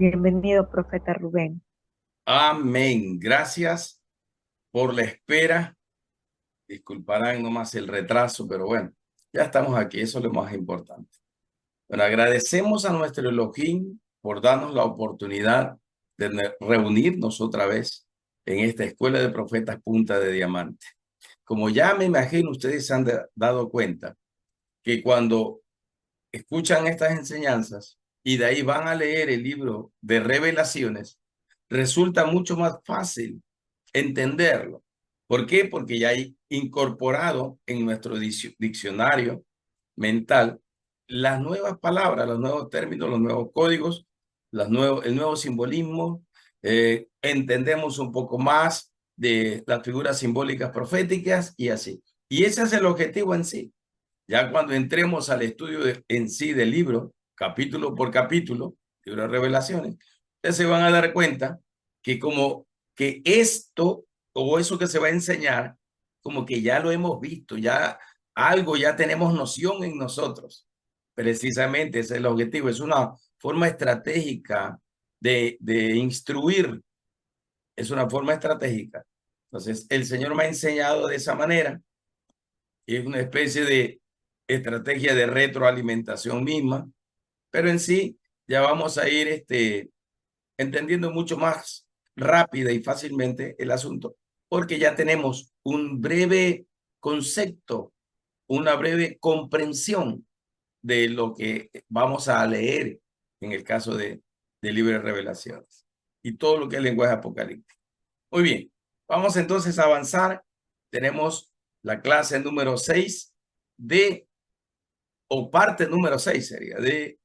Bienvenido, profeta Rubén. Amén. Gracias por la espera. Disculparán nomás el retraso, pero bueno, ya estamos aquí. Eso es lo más importante. Bueno, agradecemos a nuestro Elohim por darnos la oportunidad de reunirnos otra vez en esta Escuela de Profetas Punta de Diamante. Como ya me imagino, ustedes se han dado cuenta que cuando escuchan estas enseñanzas y de ahí van a leer el libro de Revelaciones, resulta mucho más fácil entenderlo. ¿Por qué? Porque ya hay incorporado en nuestro diccionario mental las nuevas palabras, los nuevos términos, los nuevos códigos, el nuevo simbolismo. Entendemos un poco más de las figuras simbólicas proféticas y así. Y ese es el objetivo en sí. Ya cuando entremos al estudio en sí del libro, capítulo por capítulo, libro de Revelaciones, ustedes se van a dar cuenta que como que esto o eso que se va a enseñar, como que ya lo hemos visto, ya algo, ya tenemos noción en nosotros. Precisamente ese es el objetivo, es una forma estratégica de instruir, es una forma estratégica. Entonces, el Señor me ha enseñado de esa manera, y es una especie de estrategia de retroalimentación misma, pero en sí ya vamos a ir entendiendo mucho más rápida y fácilmente el asunto, porque ya tenemos un breve concepto, una breve comprensión de lo que vamos a leer en el caso de Libro de Revelaciones y todo lo que es el lenguaje apocalíptico. Muy bien, vamos entonces a avanzar. Tenemos la clase número 6 de, o parte número 6 sería, de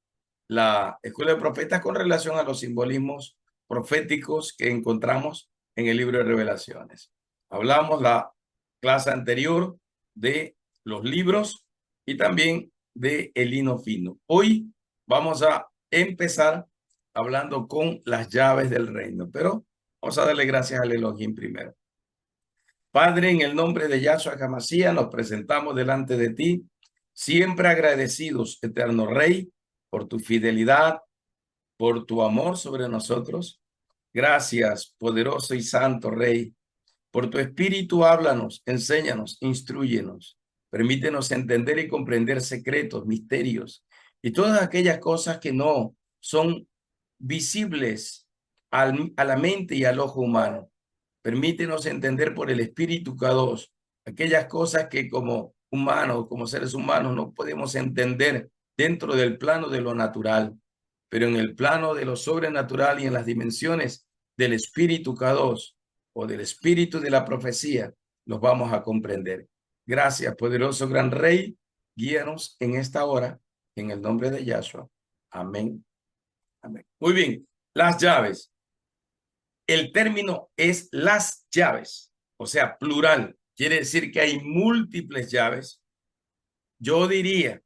la Escuela de Profetas con relación a los simbolismos proféticos que encontramos en el libro de Revelaciones. Hablamos la clase anterior de los libros y también de el lino fino. Hoy vamos a empezar hablando con las llaves del reino, pero vamos a darle gracias al Elohim primero. Padre, en el nombre de Yahshua HaMashiach, nos presentamos delante de ti, siempre agradecidos, eterno Rey, por tu fidelidad, por tu amor sobre nosotros. Gracias, poderoso y santo Rey, por tu espíritu háblanos, enséñanos, instruyenos. Permítenos entender y comprender secretos, misterios y todas aquellas cosas que no son visibles a la mente y al ojo humano. Permítenos entender por el Espíritu K2 aquellas cosas que como humanos, como seres humanos, no podemos entender dentro del plano de lo natural, pero en el plano de lo sobrenatural y en las dimensiones del Espíritu K2 o del Espíritu de la profecía, los vamos a comprender. Gracias, poderoso gran Rey, guíanos en esta hora, en el nombre de Yahshua. Amén. Amén. Muy bien, las llaves. El término es las llaves, o sea, plural. Quiere decir que hay múltiples llaves. Yo diría,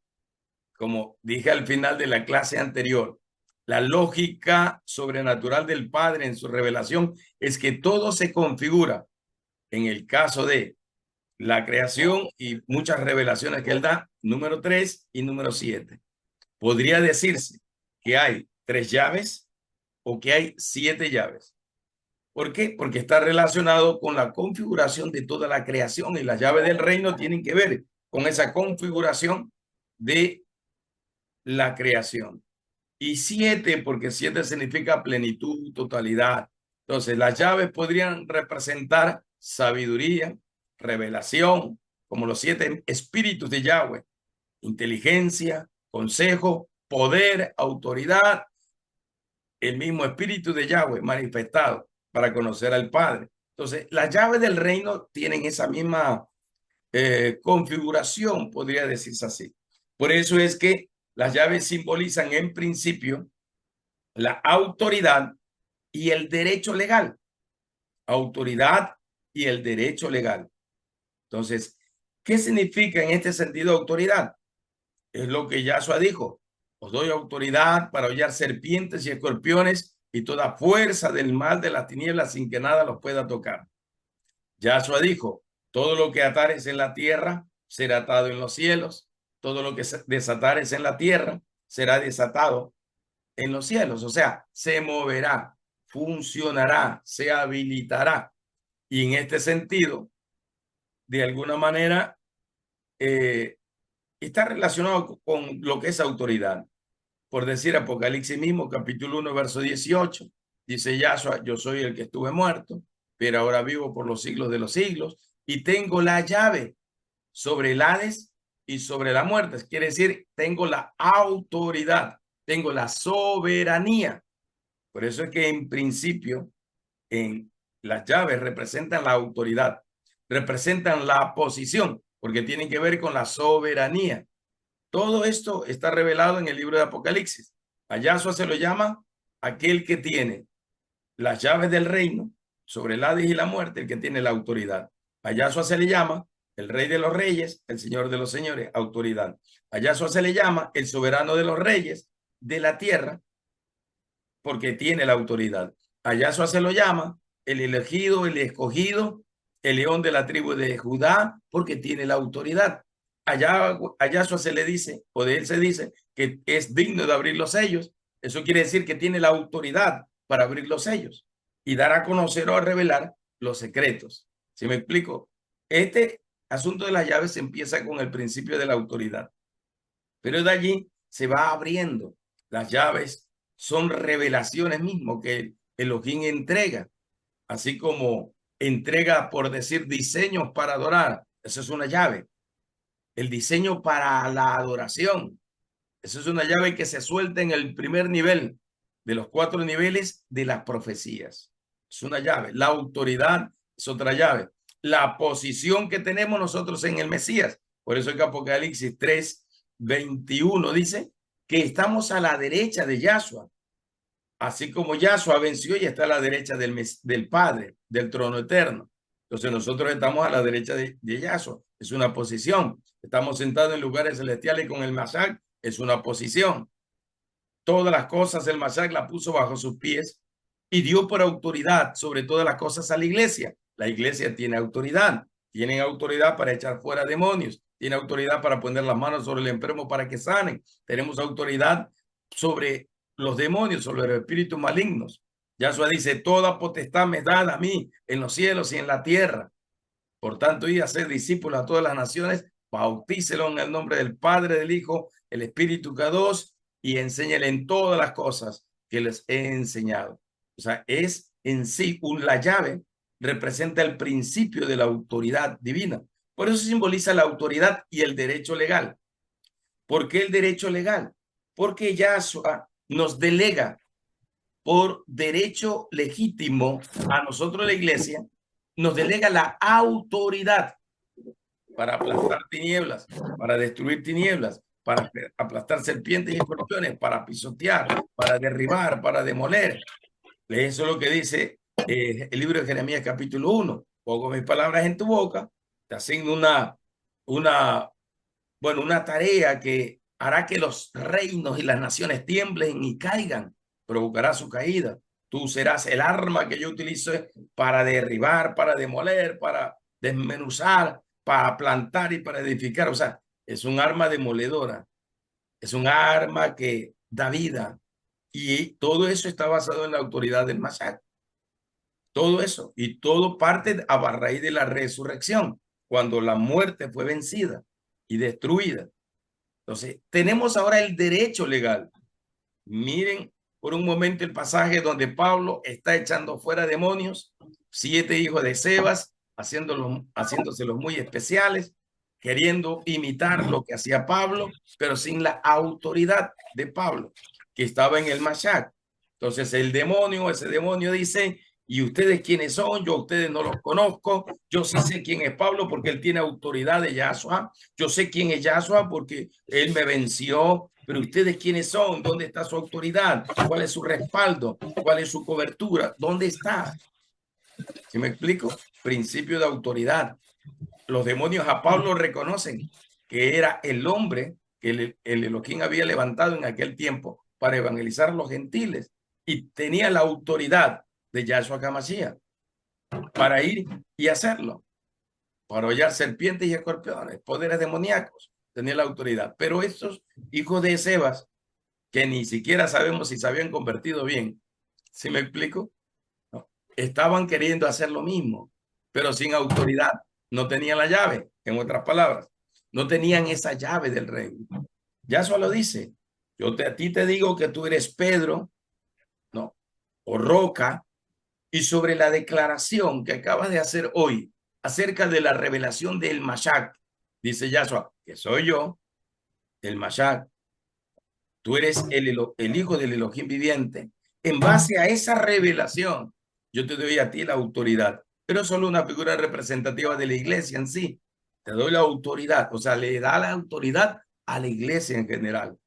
como dije al final de la clase anterior, la lógica sobrenatural del Padre en su revelación es que todo se configura en el caso de la creación y muchas revelaciones que él da, número 3 y número 7. Podría decirse que hay 3 llaves o que hay 7 llaves. ¿Por qué? Porque está relacionado con la configuración de toda la creación y las llaves del reino tienen que ver con esa configuración de la creación. Y 7, porque 7 significa plenitud, totalidad. Entonces, las llaves podrían representar sabiduría, revelación, como los 7 espíritus de Yahweh, inteligencia, consejo, poder, autoridad, el mismo espíritu de Yahweh manifestado para conocer al Padre. Entonces, las llaves del reino tienen esa misma configuración, podría decirse así. Por eso es que las llaves simbolizan en principio la autoridad y el derecho legal. Autoridad y el derecho legal. Entonces, ¿qué significa en este sentido autoridad? Es lo que Yahshua dijo. Os doy autoridad para hollar serpientes y escorpiones y toda fuerza del mal de las tinieblas sin que nada los pueda tocar. Yahshua dijo, todo lo que atares en la tierra será atado en los cielos, todo lo que desatares en la tierra será desatado en los cielos. O sea, se moverá, funcionará, se habilitará. Y en este sentido, de alguna manera, está relacionado con lo que es autoridad. Por decir Apocalipsis mismo, capítulo 1, verso 18, dice Yahshua, yo soy el que estuve muerto, pero ahora vivo por los siglos de los siglos y tengo la llave sobre el Hades y sobre la muerte. Quiere decir, tengo la autoridad, tengo la soberanía. Por eso es que en principio, en las llaves representan la autoridad, representan la posición, porque tienen que ver con la soberanía. Todo esto está revelado en el libro de Apocalipsis. A Yahshua se lo llama aquel que tiene las llaves del reino sobre el Hades y la muerte, el que tiene la autoridad. A Yahshua se le llama el rey de los reyes, el señor de los señores, autoridad. A Yahshua se le llama el soberano de los reyes de la tierra, porque tiene la autoridad. A Yahshua se lo llama el elegido, el escogido, el león de la tribu de Judá, porque tiene la autoridad. A Yahshua se le dice, o de él se dice, que es digno de abrir los sellos. Eso quiere decir que tiene la autoridad para abrir los sellos y dar a conocer o a revelar los secretos. ¿Sí me explico? Este asunto de las llaves empieza con el principio de la autoridad, pero de allí se va abriendo. Las llaves son revelaciones mismo que Elohim entrega, así como entrega, por decir, diseños para adorar. Eso es una llave. El diseño para la adoración. Eso es una llave que se suelta en el primer nivel de los 4 niveles de las profecías. Es una llave. La autoridad es otra llave. La posición que tenemos nosotros en el Mesías. Por eso es que Apocalipsis 3:21 dice que estamos a la derecha de Yahshua. Así como Yahshua venció y está a la derecha del Padre, del trono eterno. Entonces nosotros estamos a la derecha de Yahshua. Es una posición. Estamos sentados en lugares celestiales con el Mashiach. Es una posición. Todas las cosas el Mashiach la puso bajo sus pies y dio por autoridad sobre todas las cosas a la iglesia. La iglesia tiene autoridad. Tienen autoridad para echar fuera demonios. Tiene autoridad para poner las manos sobre el enfermo para que sanen. Tenemos autoridad sobre los demonios, sobre los espíritus malignos. Yahshua dice, toda potestad me es dada a mí en los cielos y en la tierra. Por tanto, id a ser discípulos a todas las naciones, bautícelos en el nombre del Padre, del Hijo, el Espíritu K2, y enséñale en todas las cosas que les he enseñado. O sea, es en sí la llave, representa el principio de la autoridad divina. Por eso simboliza la autoridad y el derecho legal. ¿Por qué el derecho legal? Porque Yahshua nos delega por derecho legítimo a nosotros la iglesia, nos delega la autoridad para aplastar tinieblas, para destruir tinieblas, para aplastar serpientes y escorpiones, para pisotear, para derribar, para demoler. Eso es lo que dice el libro de Jeremías capítulo 1. Pongo mis palabras en tu boca, te asigno una tarea que hará que los reinos y las naciones tiemblen y caigan, provocará su caída. Tú serás el arma que yo utilice para derribar, para demoler, para desmenuzar, para plantar y para edificar. O sea, es un arma demoledora, es un arma que da vida. Y todo eso está basado en la autoridad del Mashiach. Todo eso. Y todo parte a raíz de la resurrección, cuando la muerte fue vencida y destruida. Entonces, tenemos ahora el derecho legal. Miren por un momento el pasaje donde Pablo está echando fuera demonios, 7 hijos de Sebas, haciéndoselos muy especiales, queriendo imitar lo que hacía Pablo, pero sin la autoridad de Pablo, que estaba en el Mashiach. Entonces ese demonio dice, ¿y ustedes quiénes son? Yo a ustedes no los conozco. Yo sí sé quién es Pablo porque él tiene autoridad de Yahshua. Yo sé quién es Yahshua porque él me venció. Pero ustedes quiénes son, ¿dónde está su autoridad? ¿Cuál es su respaldo? ¿Cuál es su cobertura? ¿Dónde está? ¿Sí me explico? Principio de autoridad. Los demonios a Pablo reconocen que era el hombre que el Elohim había levantado en aquel tiempo para evangelizar a los gentiles y tenía la autoridad de Yahshua HaMashiach para ir y hacerlo, para hollar serpientes y escorpiones, poderes demoníacos, tenía la autoridad. Pero estos hijos de Sebas que ni siquiera sabemos si se habían convertido bien. ¿Sí me explico? No. Estaban queriendo hacer lo mismo, pero sin autoridad. No tenían la llave, en otras palabras. No tenían esa llave del reino. Yahshua lo dice. A ti te digo que tú eres Pedro, no, o roca, y sobre la declaración que acabas de hacer hoy acerca de la revelación del Mashiach, dice Yahshua, que soy yo, el Mashiach, tú eres el hijo del Elohim viviente. En base a esa revelación, yo te doy a ti la autoridad, pero solo una figura representativa de la iglesia en sí. Te doy la autoridad, o sea, le da la autoridad a la iglesia en general,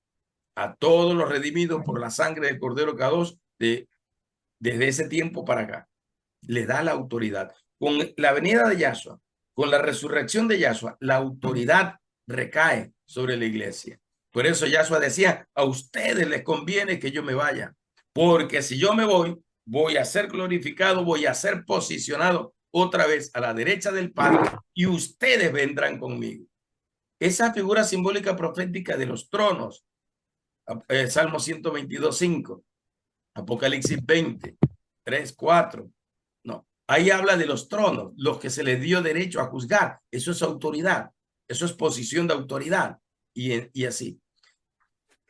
a todos los redimidos por la sangre del Cordero Kadosh desde ese tiempo para acá. Le da la autoridad. Con la venida de Yahshua, con la resurrección de Yahshua, la autoridad recae sobre la iglesia. Por eso Yahshua decía, a ustedes les conviene que yo me vaya, porque si yo me voy, voy a ser glorificado, voy a ser posicionado otra vez a la derecha del Padre y ustedes vendrán conmigo. Esa figura simbólica profética de los tronos, Salmo 122:5, Apocalipsis 20, 3, 4. No, ahí habla de los tronos, los que se les dio derecho a juzgar. Eso es autoridad, eso es posición de autoridad y así.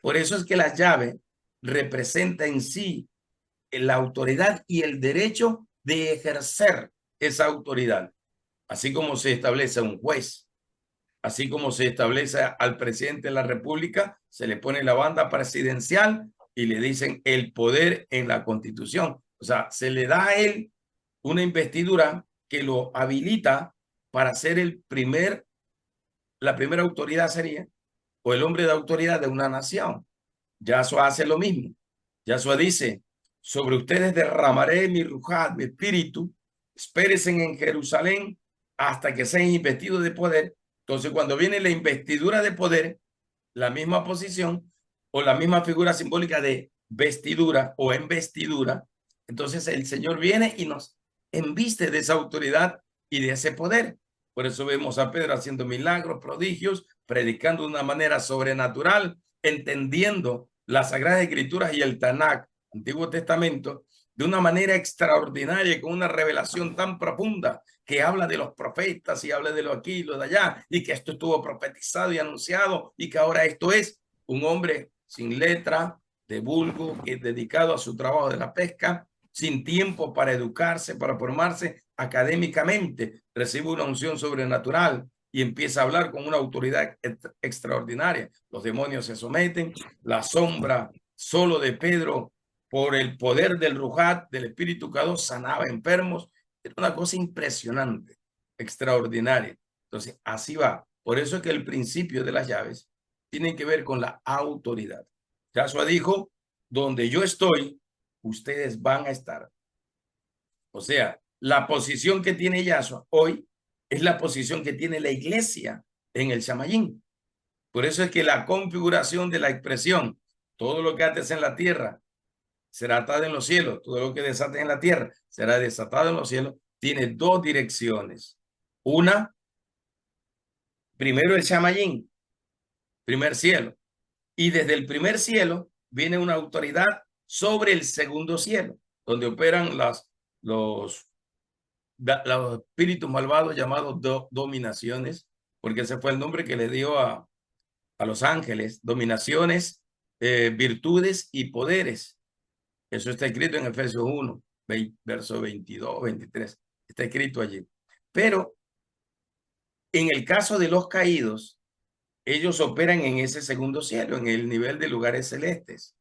Por eso es que la llave representa en sí la autoridad y el derecho de ejercer esa autoridad, así como se establece un juez, así como se establece al presidente de la República, se le pone la banda presidencial y le dicen el poder en la Constitución. O sea, se le da a él una investidura que lo habilita para ser la primera autoridad sería, o el hombre de autoridad de una nación. Yahshua hace lo mismo. Yahshua dice, sobre ustedes derramaré mi ruaj, mi espíritu, espérense en Jerusalén hasta que sean investidos de poder. Entonces, cuando viene la investidura de poder, la misma posición o la misma figura simbólica de vestidura o investidura, entonces el Señor viene y nos embiste de esa autoridad y de ese poder. Por eso vemos a Pedro haciendo milagros, prodigios, predicando de una manera sobrenatural, entendiendo las Sagradas Escrituras y el Tanakh, Antiguo Testamento, de una manera extraordinaria, con una revelación tan profunda que habla de los profetas y habla de lo aquí y lo de allá, y que esto estuvo profetizado y anunciado, y que ahora esto es un hombre sin letra, de vulgo, que es dedicado a su trabajo de la pesca, sin tiempo para educarse, para formarse académicamente, recibe una unción sobrenatural y empieza a hablar con una autoridad extraordinaria. Los demonios se someten, la sombra solo de Pedro, por el poder del Ruhat, del Espíritu Kadosh, sanaba enfermos. Era una cosa impresionante, extraordinaria. Entonces, así va. Por eso es que el principio de las llaves tiene que ver con la autoridad. Yahshua dijo, donde yo estoy, ustedes van a estar. O sea, la posición que tiene Yahshua hoy es la posición que tiene la iglesia en el Shamayim. Por eso es que la configuración de la expresión, todo lo que haces en la tierra será atado en los cielos, todo lo que desates en la tierra será desatado en los cielos, tiene dos direcciones. Una, primero el Shamayim, primer cielo, y desde el primer cielo viene una autoridad sobre el segundo cielo, donde operan los espíritus malvados llamados dominaciones, porque ese fue el nombre que le dio a los ángeles, dominaciones, virtudes y poderes. Eso está escrito en Efesios 1, verso 22, 23. Está escrito allí. Pero en el caso de los caídos, ellos operan en ese segundo cielo, en el nivel de lugares celestes.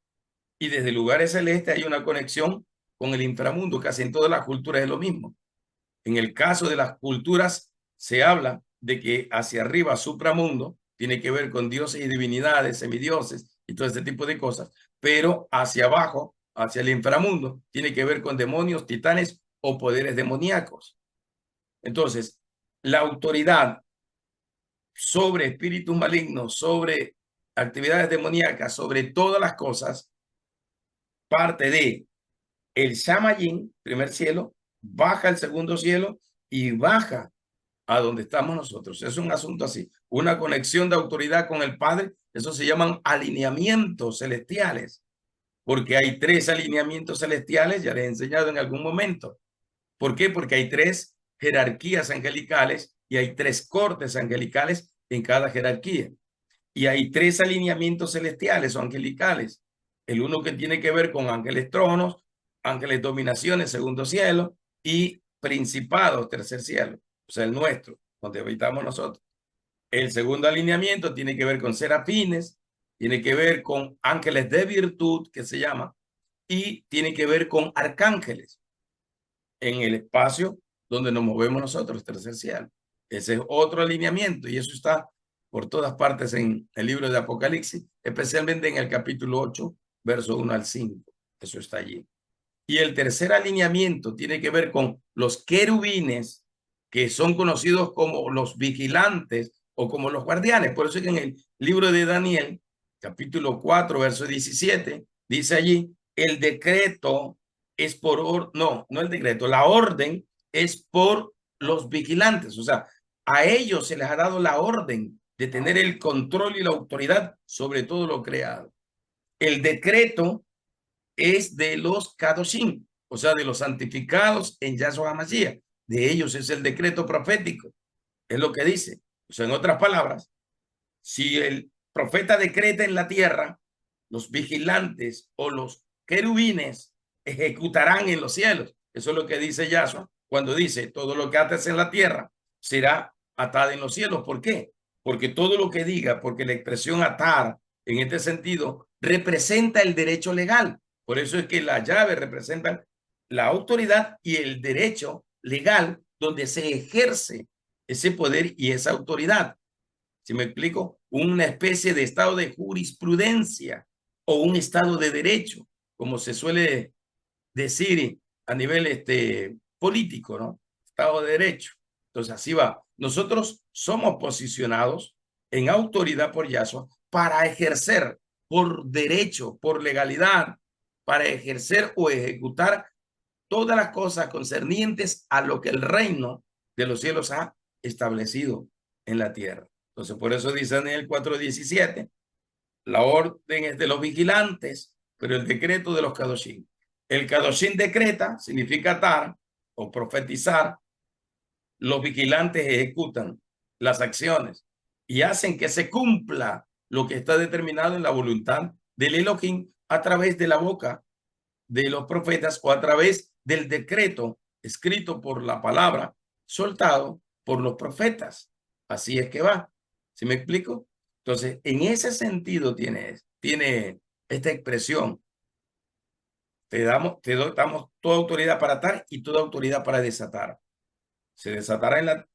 Y desde lugares celestes hay una conexión con el inframundo. Casi en todas las culturas es lo mismo. En el caso de las culturas, se habla de que hacia arriba, supramundo, tiene que ver con dioses y divinidades, semidioses y todo ese tipo de cosas. Pero hacia abajo, hacia el inframundo, tiene que ver con demonios, titanes o poderes demoníacos. Entonces, la autoridad sobre espíritus malignos, sobre actividades demoníacas, sobre todas las cosas, parte de el Shamayim, primer cielo, baja al segundo cielo y baja a donde estamos nosotros. Es un asunto así, una conexión de autoridad con el Padre Eso se llaman alineamientos celestiales, porque hay 3 alineamientos celestiales, ya les he enseñado en algún momento. ¿Por qué? Porque hay 3 jerarquías angelicales y hay 3 cortes angelicales en cada jerarquía. Y hay 3 alineamientos celestiales o angelicales. El uno que tiene que ver con ángeles tronos, ángeles dominaciones, segundo cielo, y principados, tercer cielo, o sea, el nuestro, donde habitamos nosotros. El segundo alineamiento tiene que ver con serafines, tiene que ver con ángeles de virtud, que se llama, y tiene que ver con arcángeles en el espacio donde nos movemos nosotros, tercer cielo. Ese es otro alineamiento y eso está por todas partes en el libro de Apocalipsis, especialmente en el capítulo 8, verso 1 al 5. Eso está allí. Y el tercer alineamiento tiene que ver con los querubines, que son conocidos como los vigilantes o como los guardianes. Por eso es que en el libro de Daniel, capítulo 4, verso 17, dice allí, el decreto es no el decreto, la orden es por los vigilantes. O sea, a ellos se les ha dado la orden de tener el control y la autoridad sobre todo lo creado. El decreto es de los Kadoshim, o sea, de los santificados en Yahshua HaMashiach. De ellos es el decreto profético. Es lo que dice. O sea, en otras palabras, si el profeta decreta en la tierra, los vigilantes o los querubines ejecutarán en los cielos. Eso es lo que dice Yahshua cuando dice, todo lo que ates en la tierra será atado en los cielos. ¿Por qué? Porque todo lo que diga, porque la expresión atar en este sentido representa el derecho legal. Por eso es que las llaves representan la autoridad y el derecho legal donde se ejerce ese poder y esa autoridad. ¿Sí me explico? Una especie de estado de jurisprudencia o un estado de derecho, como se suele decir a nivel político, ¿no? Estado de derecho. Entonces, así va. Nosotros somos posicionados en autoridad por Yahshua para ejercer por derecho, por legalidad, para ejercer o ejecutar todas las cosas concernientes a lo que el reino de los cielos ha establecido en la tierra. Entonces, por eso dice Daniel 4:17, la orden es de los vigilantes, pero el decreto de los Kadoshim. El Kadoshim decreta, significa atar o profetizar. Los vigilantes ejecutan las acciones y hacen que se cumpla lo que está determinado en la voluntad del Elohim a través de la boca de los profetas o a través del decreto escrito por la palabra, soltado por los profetas. Así es que va. ¿Sí me explico? Entonces, en ese sentido tiene esta expresión. Te damos toda autoridad para atar y toda autoridad para desatar. Se desatará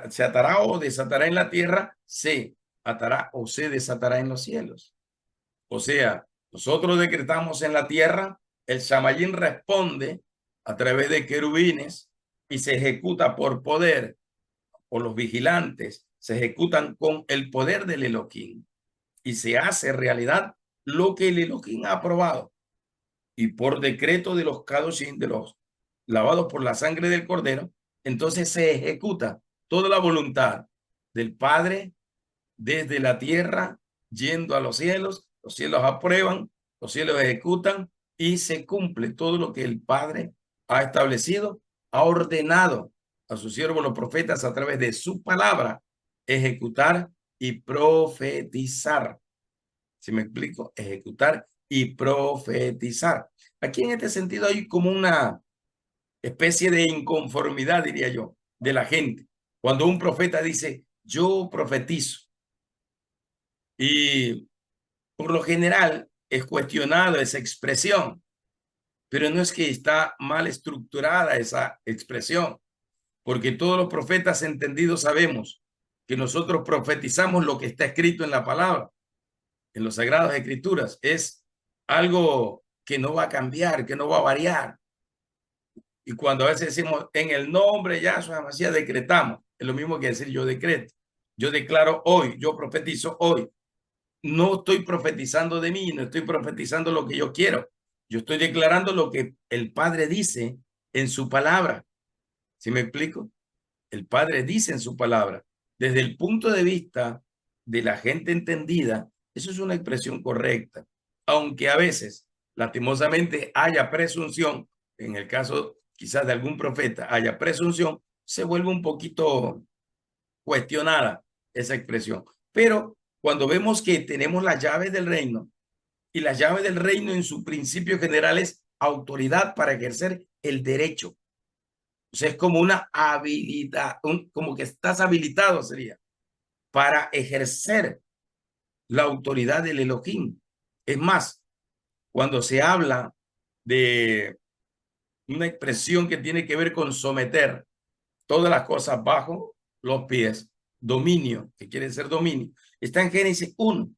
se atará o desatará en la tierra, se atará o se desatará en los cielos. O sea, nosotros decretamos en la tierra, el Shamayim responde a través de querubines y se ejecuta por poder, por los vigilantes, se ejecutan con el poder del Elohim y se hace realidad lo que el Elohim ha aprobado. Y por decreto de los Kadoshim, de los lavados por la sangre del Cordero, entonces se ejecuta toda la voluntad del Padre desde la tierra, yendo a los cielos aprueban, los cielos ejecutan y se cumple todo lo que el Padre ha establecido, ha ordenado a sus siervos los profetas a través de su palabra, ejecutar y profetizar. ¿Sí me explico? Ejecutar y profetizar. Aquí en este sentido hay como una especie de inconformidad, diría yo, de la gente. Cuando un profeta dice, yo profetizo, y por lo general es cuestionada esa expresión, pero no es que está mal estructurada esa expresión, porque todos los profetas entendidos sabemos que nosotros profetizamos lo que está escrito en la palabra, en las Sagradas Escrituras. Es algo que no va a cambiar, que no va a variar. Y cuando a veces decimos en el nombre de Yahshua HaMashiach decretamos, es lo mismo que decir yo decreto. Yo declaro hoy, yo profetizo hoy. No estoy profetizando de mí, no estoy profetizando lo que yo quiero. Yo estoy declarando lo que el Padre dice en su palabra. ¿Sí me explico? El Padre dice en su palabra. Desde el punto de vista de la gente entendida, Eso es una expresión correcta, aunque a veces, lastimosamente, haya presunción, en el caso quizás de algún profeta haya presunción, se vuelve un poquito cuestionada esa expresión. Pero cuando vemos que tenemos las llaves del reino, y las llaves del reino en su principio general es autoridad para ejercer el derecho. O sea, es como una habilidad, como que estás habilitado sería, para ejercer la autoridad del Elohim. Es más, cuando se habla de una expresión que tiene que ver con someter todas las cosas bajo los pies, dominio, que quiere ser dominio, está en Génesis 1.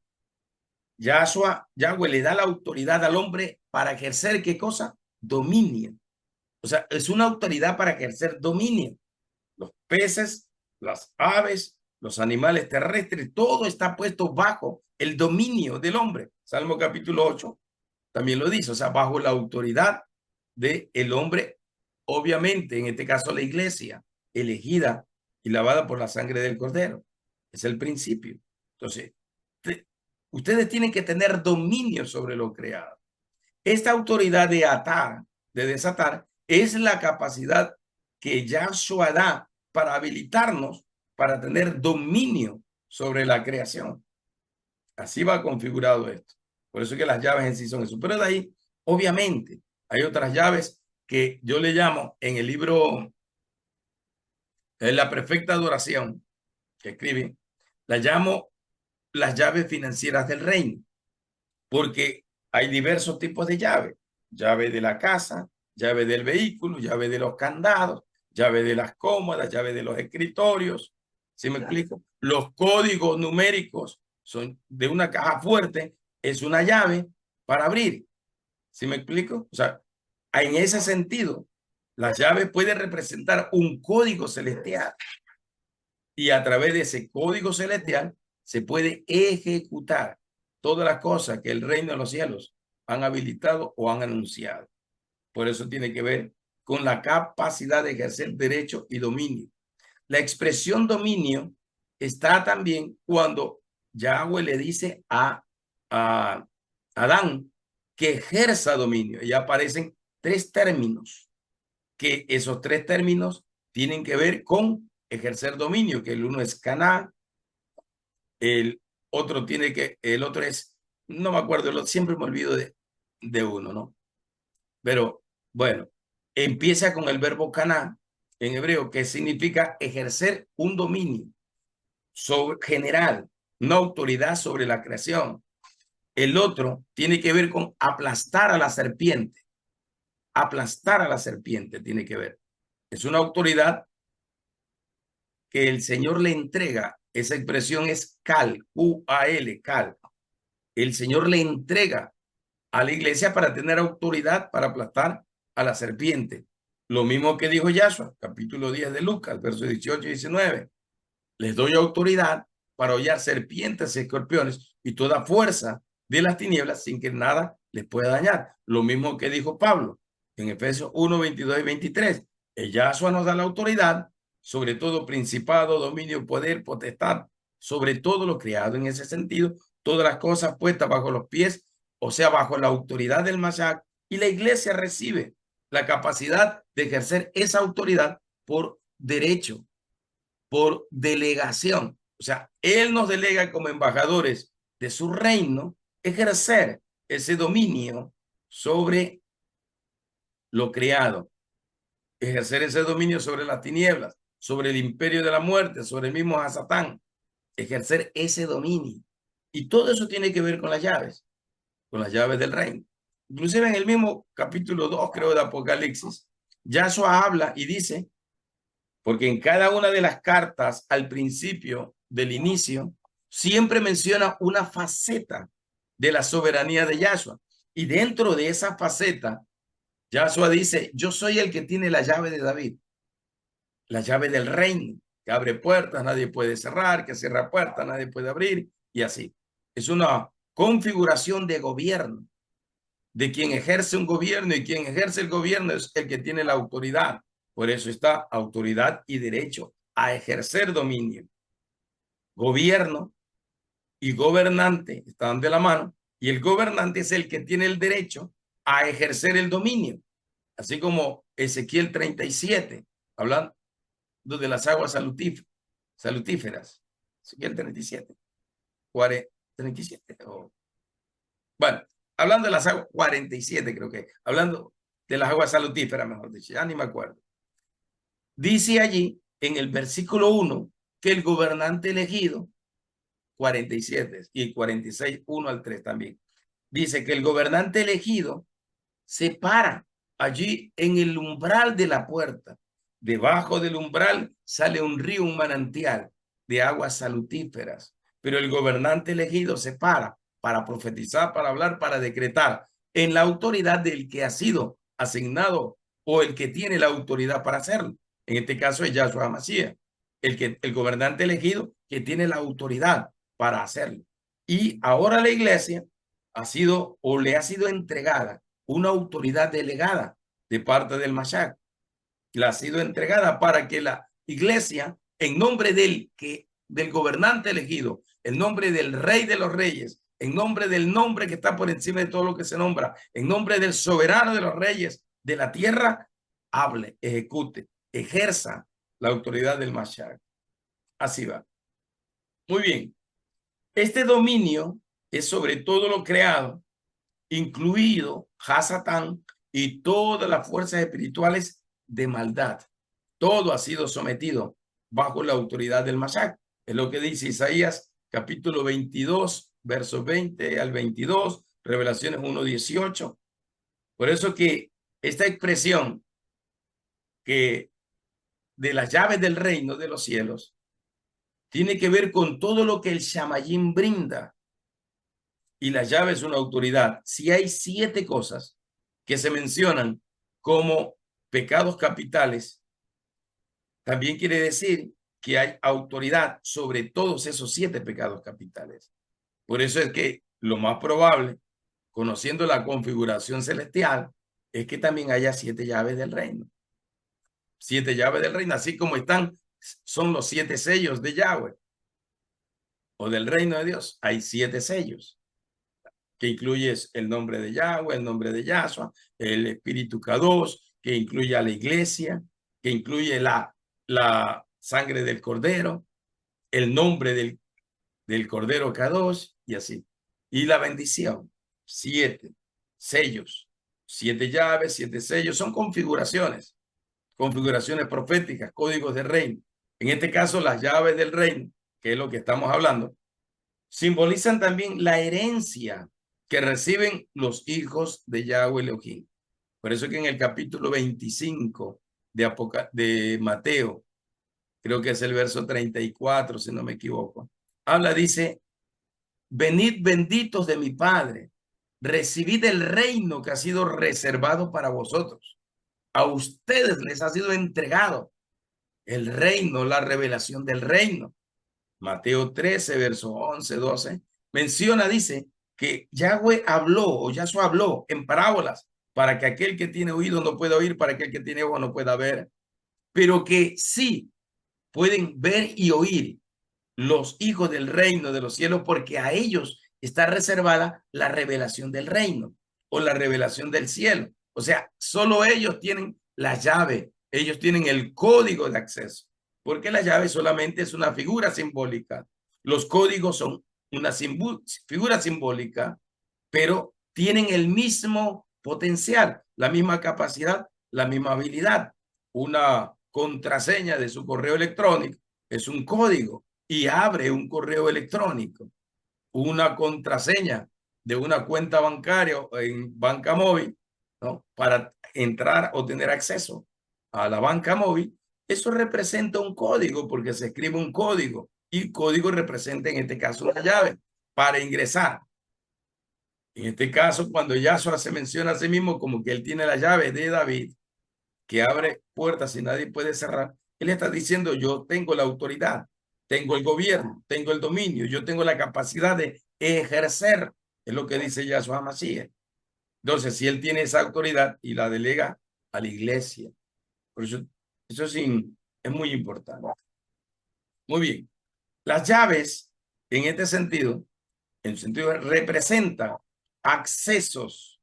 Yahweh le da la autoridad al hombre para ejercer ¿qué cosa? Dominio. O sea, es una autoridad para ejercer dominio. Los peces, las aves, los animales terrestres, todo está puesto bajo el dominio del hombre. Salmo capítulo 8 también lo dice, o sea, bajo la autoridad del hombre, obviamente, en este caso la iglesia, elegida y lavada por la sangre del Cordero. Es el principio. Entonces, ustedes tienen que tener dominio sobre lo creado. Esta autoridad de atar, de desatar, es la capacidad que Yahshua da para habilitarnos para tener dominio sobre la creación. Así va configurado esto. Por eso es que las llaves en sí son eso. Pero de ahí, obviamente, hay otras llaves que yo le llamo en el libro La Perfecta Adoración, que escribe, la llamo las llaves financieras del reino, porque hay diversos tipos de llaves. Llave de la casa, llave del vehículo, llave de los candados, llave de las cómodas, llave de los escritorios. ¿Sí me explico? Los códigos numéricos son de una caja fuerte, es una llave para abrir. ¿Sí me explico? O sea, en ese sentido, las llaves pueden representar un código celestial y a través de ese código celestial se puede ejecutar todas las cosas que el reino de los cielos han habilitado o han anunciado. Por eso tiene que ver con la capacidad de ejercer derecho y dominio. La expresión dominio está también cuando Yahweh le dice a Adán que ejerza dominio. Ya aparecen tres términos, que esos tres términos tienen que ver con ejercer dominio, que el uno es Caná, el el otro es, no me acuerdo, siempre me olvido de uno, ¿no? Pero bueno, empieza con el verbo Caná en hebreo, que significa ejercer un dominio general, una autoridad sobre la creación. El otro tiene que ver con aplastar a la serpiente. Aplastar a la serpiente tiene que ver. Es una autoridad que el Señor le entrega. Esa expresión es cal, Q-A-L, cal. El Señor le entrega a la iglesia para tener autoridad para aplastar a la serpiente. Lo mismo que dijo Yahshua, capítulo 10 de Lucas, versos 18 y 19. Les doy autoridad para hollar serpientes y escorpiones y toda fuerza de las tinieblas sin que nada les pueda dañar. Lo mismo que dijo Pablo en Efesios 1, 22 y 23. El Yahshua nos da la autoridad sobre todo principado, dominio, poder, potestad, sobre todo lo creado en ese sentido, todas las cosas puestas bajo los pies, o sea, bajo la autoridad del Mashiach, y la iglesia recibe la capacidad de ejercer esa autoridad por derecho, por delegación. O sea, él nos delega como embajadores de su reino ejercer ese dominio sobre lo creado, ejercer ese dominio sobre las tinieblas, sobre el imperio de la muerte, sobre el mismo Satán, ejercer ese dominio. Y todo eso tiene que ver con las llaves del reino. Inclusive en el mismo capítulo 2, creo, de Apocalipsis, Yahshua habla y dice, porque en cada una de las cartas al principio del inicio, siempre menciona una faceta de la soberanía de Yahshua. Y dentro de esa faceta, Yahshua dice, yo soy el que tiene la llave de David, la llave del reino, que abre puertas, nadie puede cerrar, que cierra puertas, nadie puede abrir, y así. Es una configuración de gobierno, de quien ejerce un gobierno, y quien ejerce el gobierno es el que tiene la autoridad. Por eso está autoridad y derecho a ejercer dominio. Gobierno y gobernante están de la mano, y el gobernante es el que tiene el derecho a ejercer el dominio, así como Ezequiel 37, hablando de las aguas salutíferas. Ezequiel 37, 37, bueno, hablando de las aguas, 47 creo que, hablando de las aguas salutíferas, mejor dicho, ya ni me acuerdo. Dice allí, en el versículo 1, que el gobernante elegido, 47 y 46, 1 al 3 también, dice que el gobernante elegido se para allí en el umbral de la puerta. Debajo del umbral sale un río, un manantial de aguas salutíferas. Pero el gobernante elegido se para profetizar, para hablar, para decretar en la autoridad del que ha sido asignado o el que tiene la autoridad para hacerlo. En este caso es Yahshua Mashiach, el gobernante elegido que tiene la autoridad para hacerlo. Y ahora la iglesia ha sido o le ha sido entregada una autoridad delegada de parte del Mashiach. Le ha sido entregada para que la iglesia, en nombre del gobernante elegido, en nombre del rey de los reyes, en nombre del nombre que está por encima de todo lo que se nombra, en nombre del soberano de los reyes de la tierra, hable, ejecute, ejerza la autoridad del Mashiach. Así va. Muy bien. Este dominio es sobre todo lo creado, incluido Hasatán y todas las fuerzas espirituales de maldad. Todo ha sido sometido bajo la autoridad del Mashiach. Es lo que dice Isaías capítulo 22, versos 20 al 22, Revelaciones 1:18. Por eso que esta expresión que de las llaves del reino de los cielos tiene que ver con todo lo que el Shamayim brinda. Y la llave es una autoridad. Si hay 7 cosas que se mencionan como pecados capitales, también quiere decir que hay autoridad sobre todos esos 7 pecados capitales. Por eso es que lo más probable, conociendo la configuración celestial, es que también haya 7 llaves del reino. 7 llaves del reino, así como son los 7 sellos de Yahweh o del reino de Dios. Hay 7 sellos, que incluye el nombre de Yahweh, el nombre de Yahshua, el Espíritu Kadosh, que incluye a la iglesia, que incluye la sangre del Cordero, el nombre del Cordero Kadosh, y así. Y la bendición, 7 sellos, 7 llaves, 7 sellos, son configuraciones proféticas, códigos de reino. En este caso, las llaves del reino, que es lo que estamos hablando, simbolizan también la herencia que reciben los hijos de Yahweh Elohim. Por eso que en el capítulo 25 de Mateo, creo que es el verso 34, si no me equivoco, dice, venid benditos de mi Padre, recibid el reino que ha sido reservado para vosotros. A ustedes les ha sido entregado el reino, la revelación del reino. Mateo 13, verso 11, 12, menciona, dice, que Yahweh habló, o Yahshua habló en parábolas, para que aquel que tiene oído no pueda oír, para que aquel que tiene ojo no pueda ver, pero que sí pueden ver y oír los hijos del reino de los cielos, porque a ellos está reservada la revelación del reino, o la revelación del cielo. O sea, solo ellos tienen la llave, ellos tienen el código de acceso, porque la llave solamente es una figura simbólica. Los códigos son una figura simbólica, pero tienen el mismo potencial, la misma capacidad, la misma habilidad. Una contraseña de su correo electrónico es un código y abre un correo electrónico. Una contraseña de una cuenta bancaria en banca móvil, ¿no?, para entrar o tener acceso a la banca móvil, eso representa un código porque se escribe un código y código representa en este caso una llave para ingresar. En este caso, cuando Yahshua se menciona a sí mismo como que él tiene la llave de David, que abre puertas y nadie puede cerrar, él está diciendo, yo tengo la autoridad, tengo el gobierno, tengo el dominio, yo tengo la capacidad de ejercer, es lo que dice Yahshua Mashiach. Entonces, si él tiene esa autoridad y la delega a la iglesia, por eso es muy importante. Muy bien. Las llaves, en este sentido, en su sentido representan accesos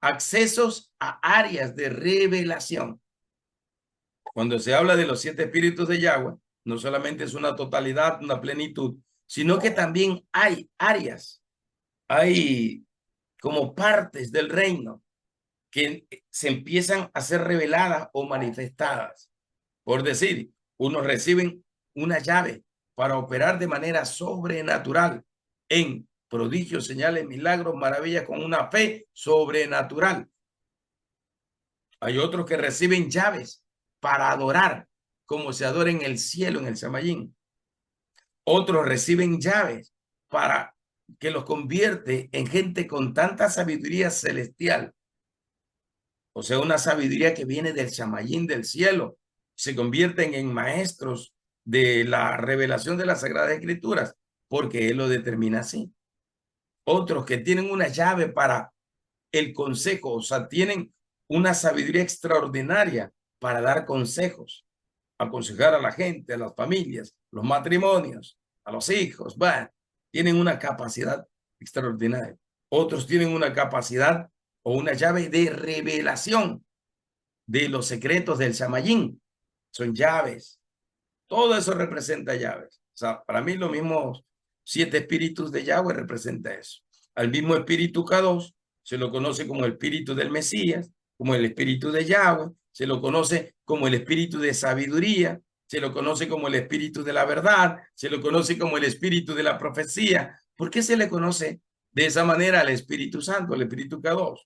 a áreas de revelación. Cuando se habla de los 7 espíritus de Yahweh, no solamente es una totalidad, una plenitud, sino que también hay áreas, hay como partes del reino que se empiezan a ser reveladas o manifestadas. Por decir, unos reciben una llave para operar de manera sobrenatural en prodigios, señales, milagros, maravillas, con una fe sobrenatural. Hay otros que reciben llaves para adorar, como se adora en el cielo, en el Shamayín. Otros reciben llaves para que los convierte en gente con tanta sabiduría celestial. O sea, una sabiduría que viene del Shamayín, del cielo. Se convierten en maestros de la revelación de las Sagradas Escrituras, porque él lo determina así. Otros que tienen una llave para el consejo, o sea, tienen una sabiduría extraordinaria para dar consejos, aconsejar a la gente, a las familias, los matrimonios, a los hijos. Bueno, tienen una capacidad extraordinaria. Otros tienen una capacidad o una llave de revelación de los secretos del Shamayín. Son llaves. Todo eso representa llaves. O sea, para mí los mismos 7 espíritus de Yahweh representa eso. Al mismo espíritu K2 se lo conoce como el espíritu del Mesías, como el espíritu de Yahweh, se lo conoce como el espíritu de sabiduría, se lo conoce como el espíritu de la verdad, se lo conoce como el espíritu de la profecía. ¿Por qué se le conoce de esa manera al Espíritu Santo, el espíritu K2?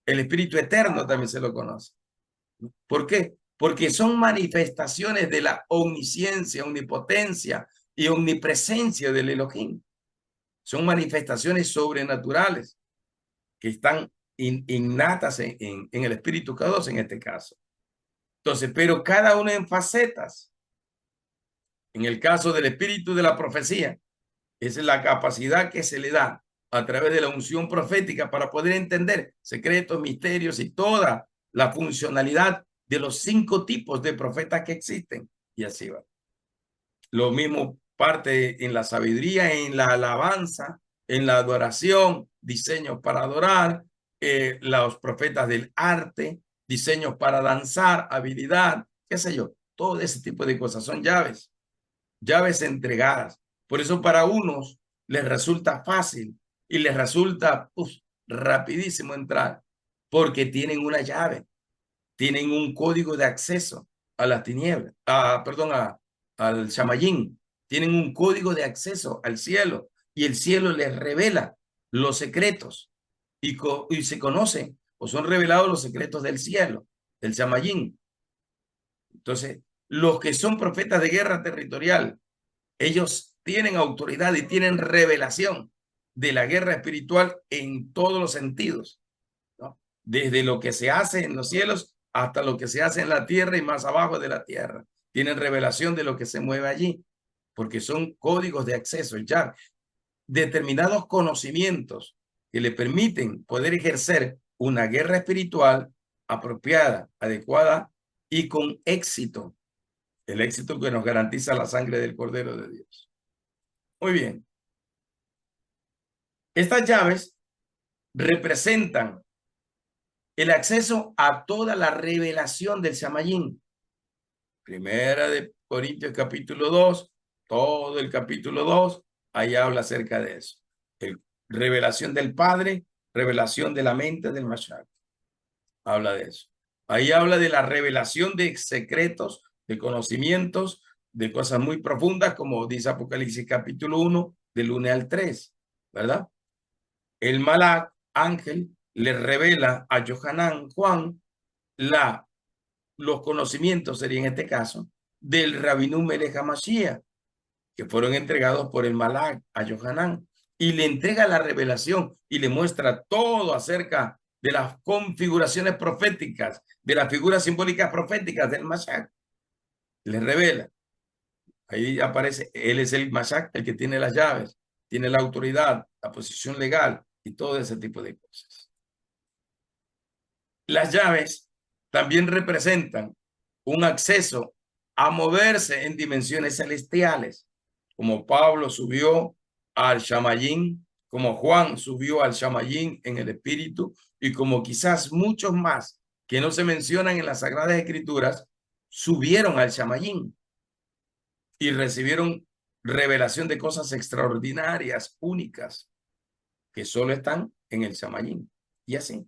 El espíritu eterno también se lo conoce. ¿Por qué? Porque son manifestaciones de la omnisciencia, omnipotencia y omnipresencia del Elohim. Son manifestaciones sobrenaturales que están innatas en el espíritu K2 en este caso. Entonces, pero cada uno en facetas. En el caso del espíritu de la profecía, esa es la capacidad que se le da a través de la unción profética para poder entender secretos, misterios y toda la funcionalidad de los 5 tipos de profetas que existen. Y así va. Lo mismo parte en la sabiduría, en la alabanza, en la adoración, diseños para adorar, los profetas del arte, diseños para danzar, habilidad, qué sé yo. Todo ese tipo de cosas son llaves, llaves entregadas. Por eso para unos les resulta fácil y les resulta rapidísimo entrar, porque tienen una llave, tienen un código de acceso a las tinieblas, al Shamayín, tienen un código de acceso al cielo y el cielo les revela los secretos y se conocen o son revelados los secretos del cielo, del Shamayín. Entonces, los que son profetas de guerra territorial, ellos tienen autoridad y tienen revelación de la guerra espiritual en todos los sentidos, ¿no? Desde lo que se hace en los cielos hasta lo que se hace en la tierra y más abajo de la tierra. Tienen revelación de lo que se mueve allí, porque son códigos de acceso, ya determinados conocimientos que le permiten poder ejercer una guerra espiritual apropiada, adecuada y con éxito. El éxito que nos garantiza la sangre del Cordero de Dios. Muy bien. Estas llaves representan el acceso a toda la revelación del Shamayín. Primera de Corintios capítulo 2, todo el capítulo 2, ahí habla acerca de eso. Revelación del Padre, revelación de la mente del Mashiach. Habla de eso. Ahí habla de la revelación de secretos, de conocimientos, de cosas muy profundas, como dice Apocalipsis capítulo 1, del 1 al 3, ¿verdad? El Malach, ángel, le revela a Yohanan, Juan, los conocimientos, sería en este caso, del Rabinú Melech HaMashiach, que fueron entregados por el Malach a Yohanan, y le entrega la revelación y le muestra todo acerca de las configuraciones proféticas, de las figuras simbólicas proféticas del Mashiach. Le revela. Ahí aparece, él es el Mashiach, el que tiene las llaves, tiene la autoridad, la posición legal y todo ese tipo de cosas. Las llaves también representan un acceso a moverse en dimensiones celestiales, como Pablo subió al Shamayín, como Juan subió al Shamayín en el espíritu, y como quizás muchos más que no se mencionan en las Sagradas Escrituras, subieron al Shamayín y recibieron revelación de cosas extraordinarias, únicas, que solo están en el Shamayín. Y así.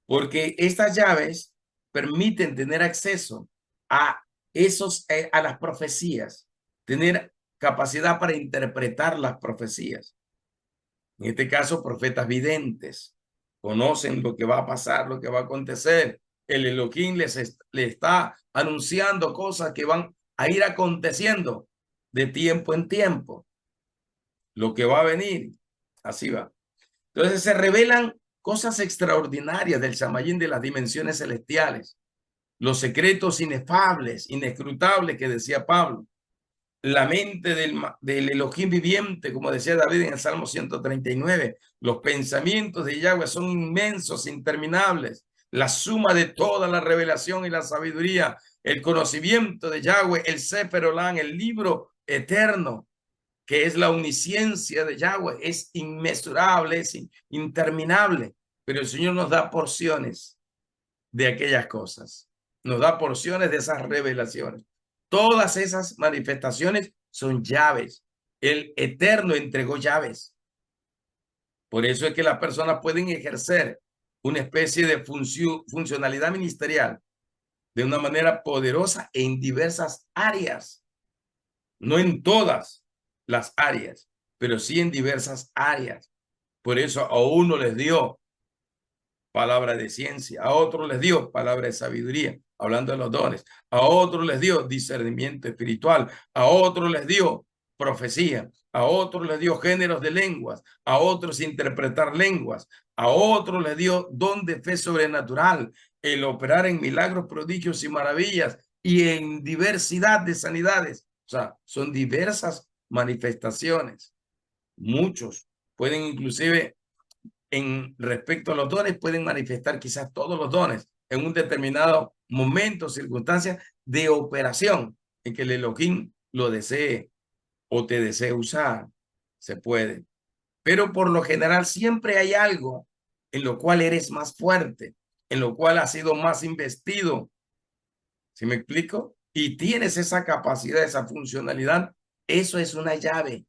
Porque estas llaves permiten tener acceso a a las profecías, tener capacidad para interpretar las profecías. En este caso, profetas videntes conocen lo que va a pasar, lo que va a acontecer. El Elohim le está anunciando cosas que van a ir aconteciendo de tiempo en tiempo. Lo que va a venir, así va. Entonces se revelan cosas extraordinarias del Shamayín, de las dimensiones celestiales, los secretos inefables, inescrutables que decía Pablo, la mente del Elohim viviente, como decía David en el Salmo 139, los pensamientos de Yahweh son inmensos, interminables, la suma de toda la revelación y la sabiduría, el conocimiento de Yahweh, el Sefer Olam, el libro eterno, que es la omnisciencia de Yahweh, es inmesurable, es interminable, pero el Señor nos da porciones de aquellas cosas, nos da porciones de esas revelaciones. Todas esas manifestaciones son llaves. El Eterno entregó llaves. Por eso es que las personas pueden ejercer una especie de funcionalidad ministerial de una manera poderosa en diversas áreas, no en todas las áreas, pero sí en diversas áreas. Por eso a uno les dio palabra de ciencia, a otros les dio palabra de sabiduría, hablando de los dones, a otros les dio discernimiento espiritual, a otros les dio profecía, a otros les dio géneros de lenguas, a otros interpretar lenguas, a otros les dio don de fe sobrenatural, el operar en milagros, prodigios y maravillas y en diversidad de sanidades. O sea, son diversas manifestaciones. Muchos pueden inclusive en respecto a los dones, pueden manifestar quizás todos los dones en un determinado momento, circunstancia de operación en que el Elohim lo desee o te desee usar. Se puede. Pero por lo general siempre hay algo en lo cual eres más fuerte, en lo cual has sido más investido. ¿Sí me explico? Y tienes esa capacidad, esa funcionalidad. Eso es una llave.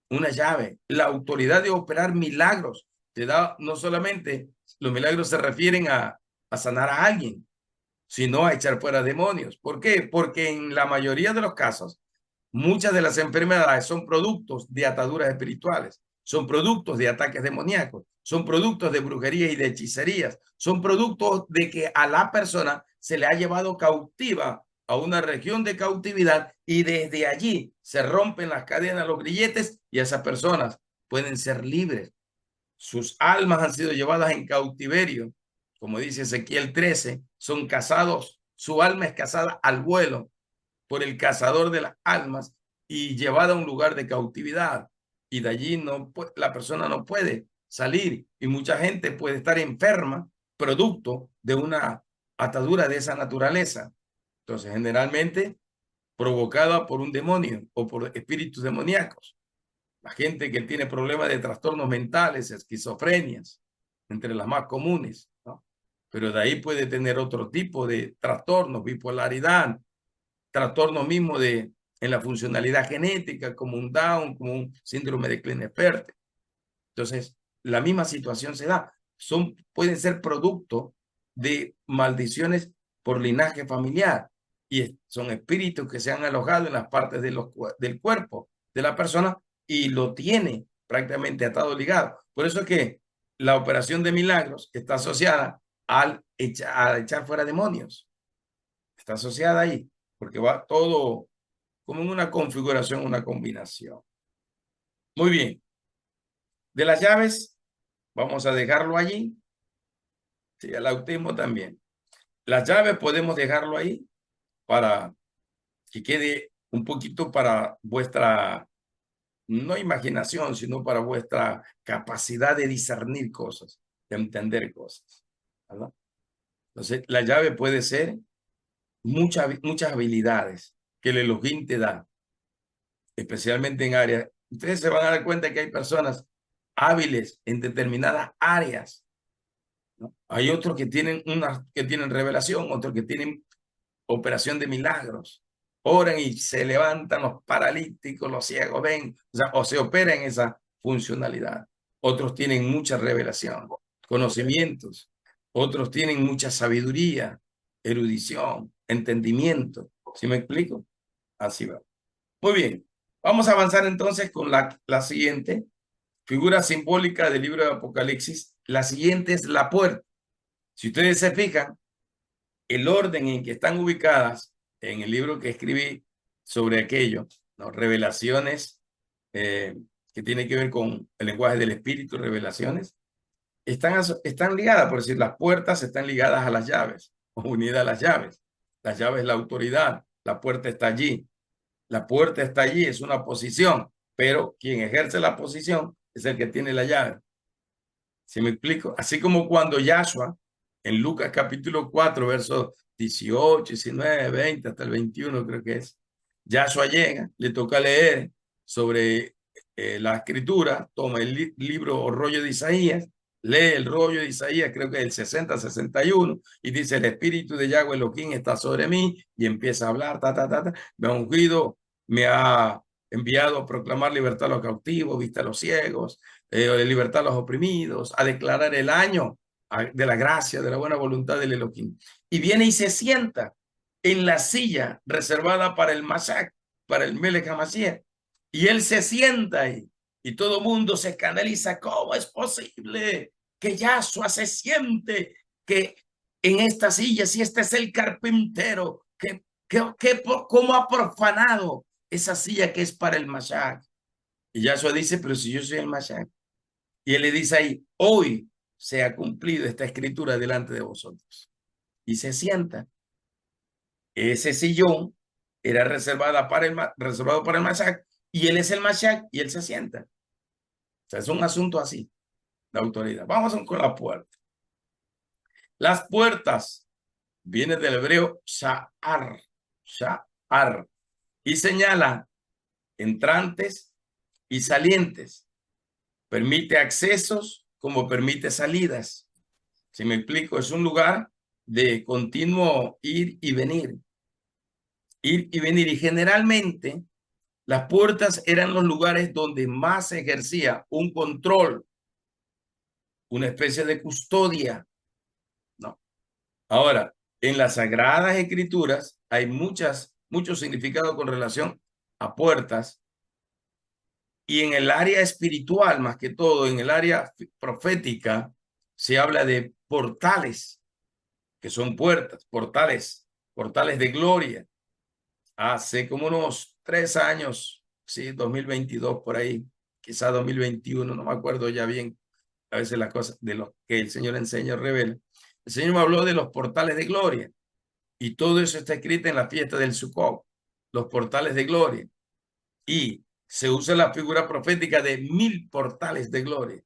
Una llave, la autoridad de operar milagros. Te da, no solamente los milagros se refieren a sanar a alguien, sino a echar fuera demonios. ¿Por qué? Porque en la mayoría de los casos, muchas de las enfermedades son productos de ataduras espirituales, son productos de ataques demoníacos, son productos de brujería y de hechicerías, son productos de que a la persona se le ha llevado cautiva a una región de cautividad y desde allí se rompen las cadenas, los grilletes y esas personas pueden ser libres. Sus almas han sido llevadas en cautiverio, como dice Ezequiel 13, son cazados, su alma es cazada al vuelo por el cazador de las almas y llevada a un lugar de cautividad. Y de allí la persona no puede salir y mucha gente puede estar enferma producto de una atadura de esa naturaleza. Entonces, generalmente provocada por un demonio o por espíritus demoníacos. La gente que tiene problemas de trastornos mentales, esquizofrenias, entre las más comunes, ¿no? Pero de ahí puede tener otro tipo de trastornos, bipolaridad, trastornos mismos en la funcionalidad genética, como un Down, como un síndrome de Klinefelter. Entonces, la misma situación se da. Pueden ser producto de maldiciones por linaje familiar y son espíritus que se han alojado en las partes del cuerpo de la persona y lo tiene prácticamente atado, ligado. Por eso es que la operación de milagros está asociada a echar fuera demonios. Está asociada ahí, porque va todo como en una configuración, una combinación. Muy bien. De las llaves, vamos a dejarlo allí. Sí, el autismo también. Las llaves podemos dejarlo ahí para que quede un poquito para vuestra, no imaginación, sino para vuestra capacidad de discernir cosas, de entender cosas, ¿verdad? Entonces, la llave puede ser muchas habilidades que el Elohim te da, especialmente en áreas Ustedes se van a dar cuenta que hay personas hábiles en determinadas áreas, ¿no? Hay otros que tienen revelación, otros que tienen operación de milagros. Oran y se levantan los paralíticos, los ciegos ven, o se opera en esa funcionalidad. Otros tienen mucha revelación, conocimientos. Otros tienen mucha sabiduría, erudición, entendimiento. ¿Sí me explico? Así va. Muy bien. Vamos a avanzar entonces con la siguiente figura simbólica del libro de Apocalipsis. La siguiente es la puerta. Si ustedes se fijan, el orden en que están ubicadas en el libro que escribí sobre aquello, ¿no? Revelaciones que tiene que ver con el lenguaje del espíritu, revelaciones, están ligadas, por decir, las puertas están ligadas a las llaves, o unidas a las llaves. La llave es la autoridad, la puerta está allí. La puerta está allí, es una posición, pero quien ejerce la posición es el que tiene la llave. ¿Sí me explico? Así como cuando Yahshua, en Lucas capítulo 4, versos 18, 19, 20, hasta el 21 creo que es, Yahshua llega, le toca leer sobre la escritura, toma el libro o rollo de Isaías, lee el rollo de Isaías, creo que es el 60, 61, y dice, el espíritu de Yahweh Elohim está sobre mí, y empieza a hablar, me ha ungido, me ha enviado a proclamar libertad a los cautivos, vista a los ciegos, libertad a los oprimidos, a declarar el año de la gracia, de la buena voluntad del Elohim. Y viene y se sienta en la silla reservada para el Mashiach, para el Melech HaMashiach. Y él se sienta ahí. Y todo el mundo se escandaliza. ¿Cómo es posible que Yahshua se siente que en esta silla, si este es el carpintero, cómo ha profanado esa silla que es para el Mashiach? Y Yahshua dice, pero si yo soy el Mashiach. Y él le dice ahí, hoy se ha cumplido esta escritura delante de vosotros. Y se sienta. Ese sillón era reservado para el Mashiach, y él es el Mashiach y él se sienta. O sea, es un asunto así, de autoridad. Vamos con la puerta. Las puertas vienen del hebreo sha'ar, sha'ar, y señala entrantes y salientes. Permite accesos como permite salidas. Si me explico, es un lugar de continuo ir y venir. Ir y venir. Y generalmente las puertas eran los lugares donde más se ejercía un control, una especie de custodia, ¿no? Ahora, en las Sagradas Escrituras hay mucho significado con relación a puertas, y en el área espiritual, más que todo, en el área profética, se habla de portales, que son puertas, portales de gloria. Hace como unos 3 años, sí, 2022 por ahí, quizá 2021, no me acuerdo ya bien, a veces las cosas de lo que el Señor enseña o revela. El Señor me habló de los portales de gloria, y todo eso está escrito en la fiesta del Sukkot, los portales de gloria, y se usa la figura profética de 1000 portales de gloria.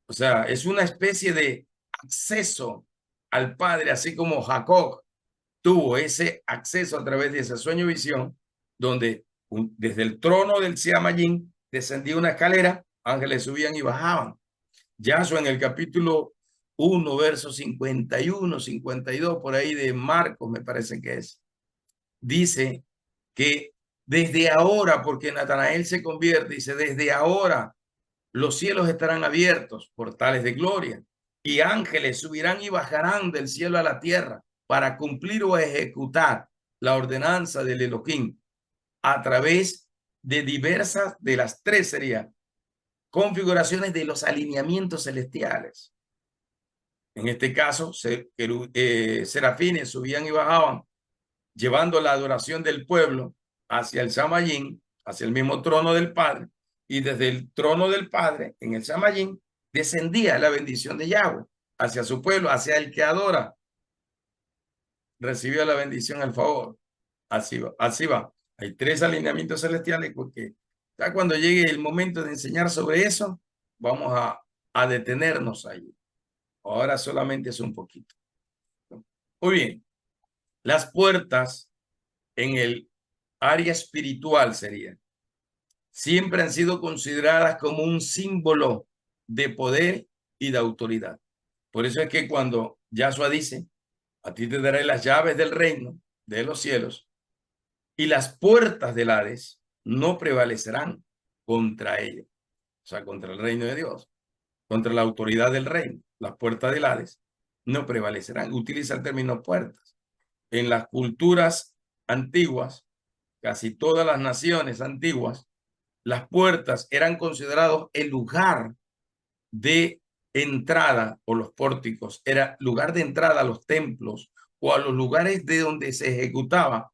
O sea, es una especie de acceso al Padre, así como Jacob tuvo ese acceso a través de ese sueño visión, donde desde el trono del Siamayín descendía una escalera, ángeles subían y bajaban. Yahshua en el capítulo 1, versos 51, 52, por ahí de Marcos, me parece que es, dice que desde ahora, porque Natanael se convierte, dice, desde ahora los cielos estarán abiertos, portales de gloria, y ángeles subirán y bajarán del cielo a la tierra para cumplir o ejecutar la ordenanza del Elohim a través de diversas, de las tres serían, configuraciones de los alineamientos celestiales. En este caso, serafines subían y bajaban, llevando la adoración del pueblo hacia el Samayín, hacia el mismo trono del Padre, y desde el trono del Padre, en el Samayín, descendía la bendición de Yahweh hacia su pueblo, hacia el que adora. Recibió la bendición, el favor. Así va, así va. Hay 3 alineamientos celestiales, porque ya cuando llegue el momento de enseñar sobre eso, vamos a detenernos ahí. Ahora solamente es un poquito. Muy bien. Las puertas en el área espiritual sería. siempre han sido consideradas como un símbolo de poder y de autoridad. Por eso es que cuando Yahshua dice, a ti te daré las llaves del reino de los cielos y las puertas del Hades no prevalecerán contra ello. O sea, contra el reino de Dios, contra la autoridad del reino. Las puertas del Hades no prevalecerán. Utiliza el término puertas. En las culturas antiguas, casi todas las naciones antiguas, las puertas eran considerados el lugar de entrada, o los pórticos, era lugar de entrada a los templos o a los lugares de donde se ejecutaba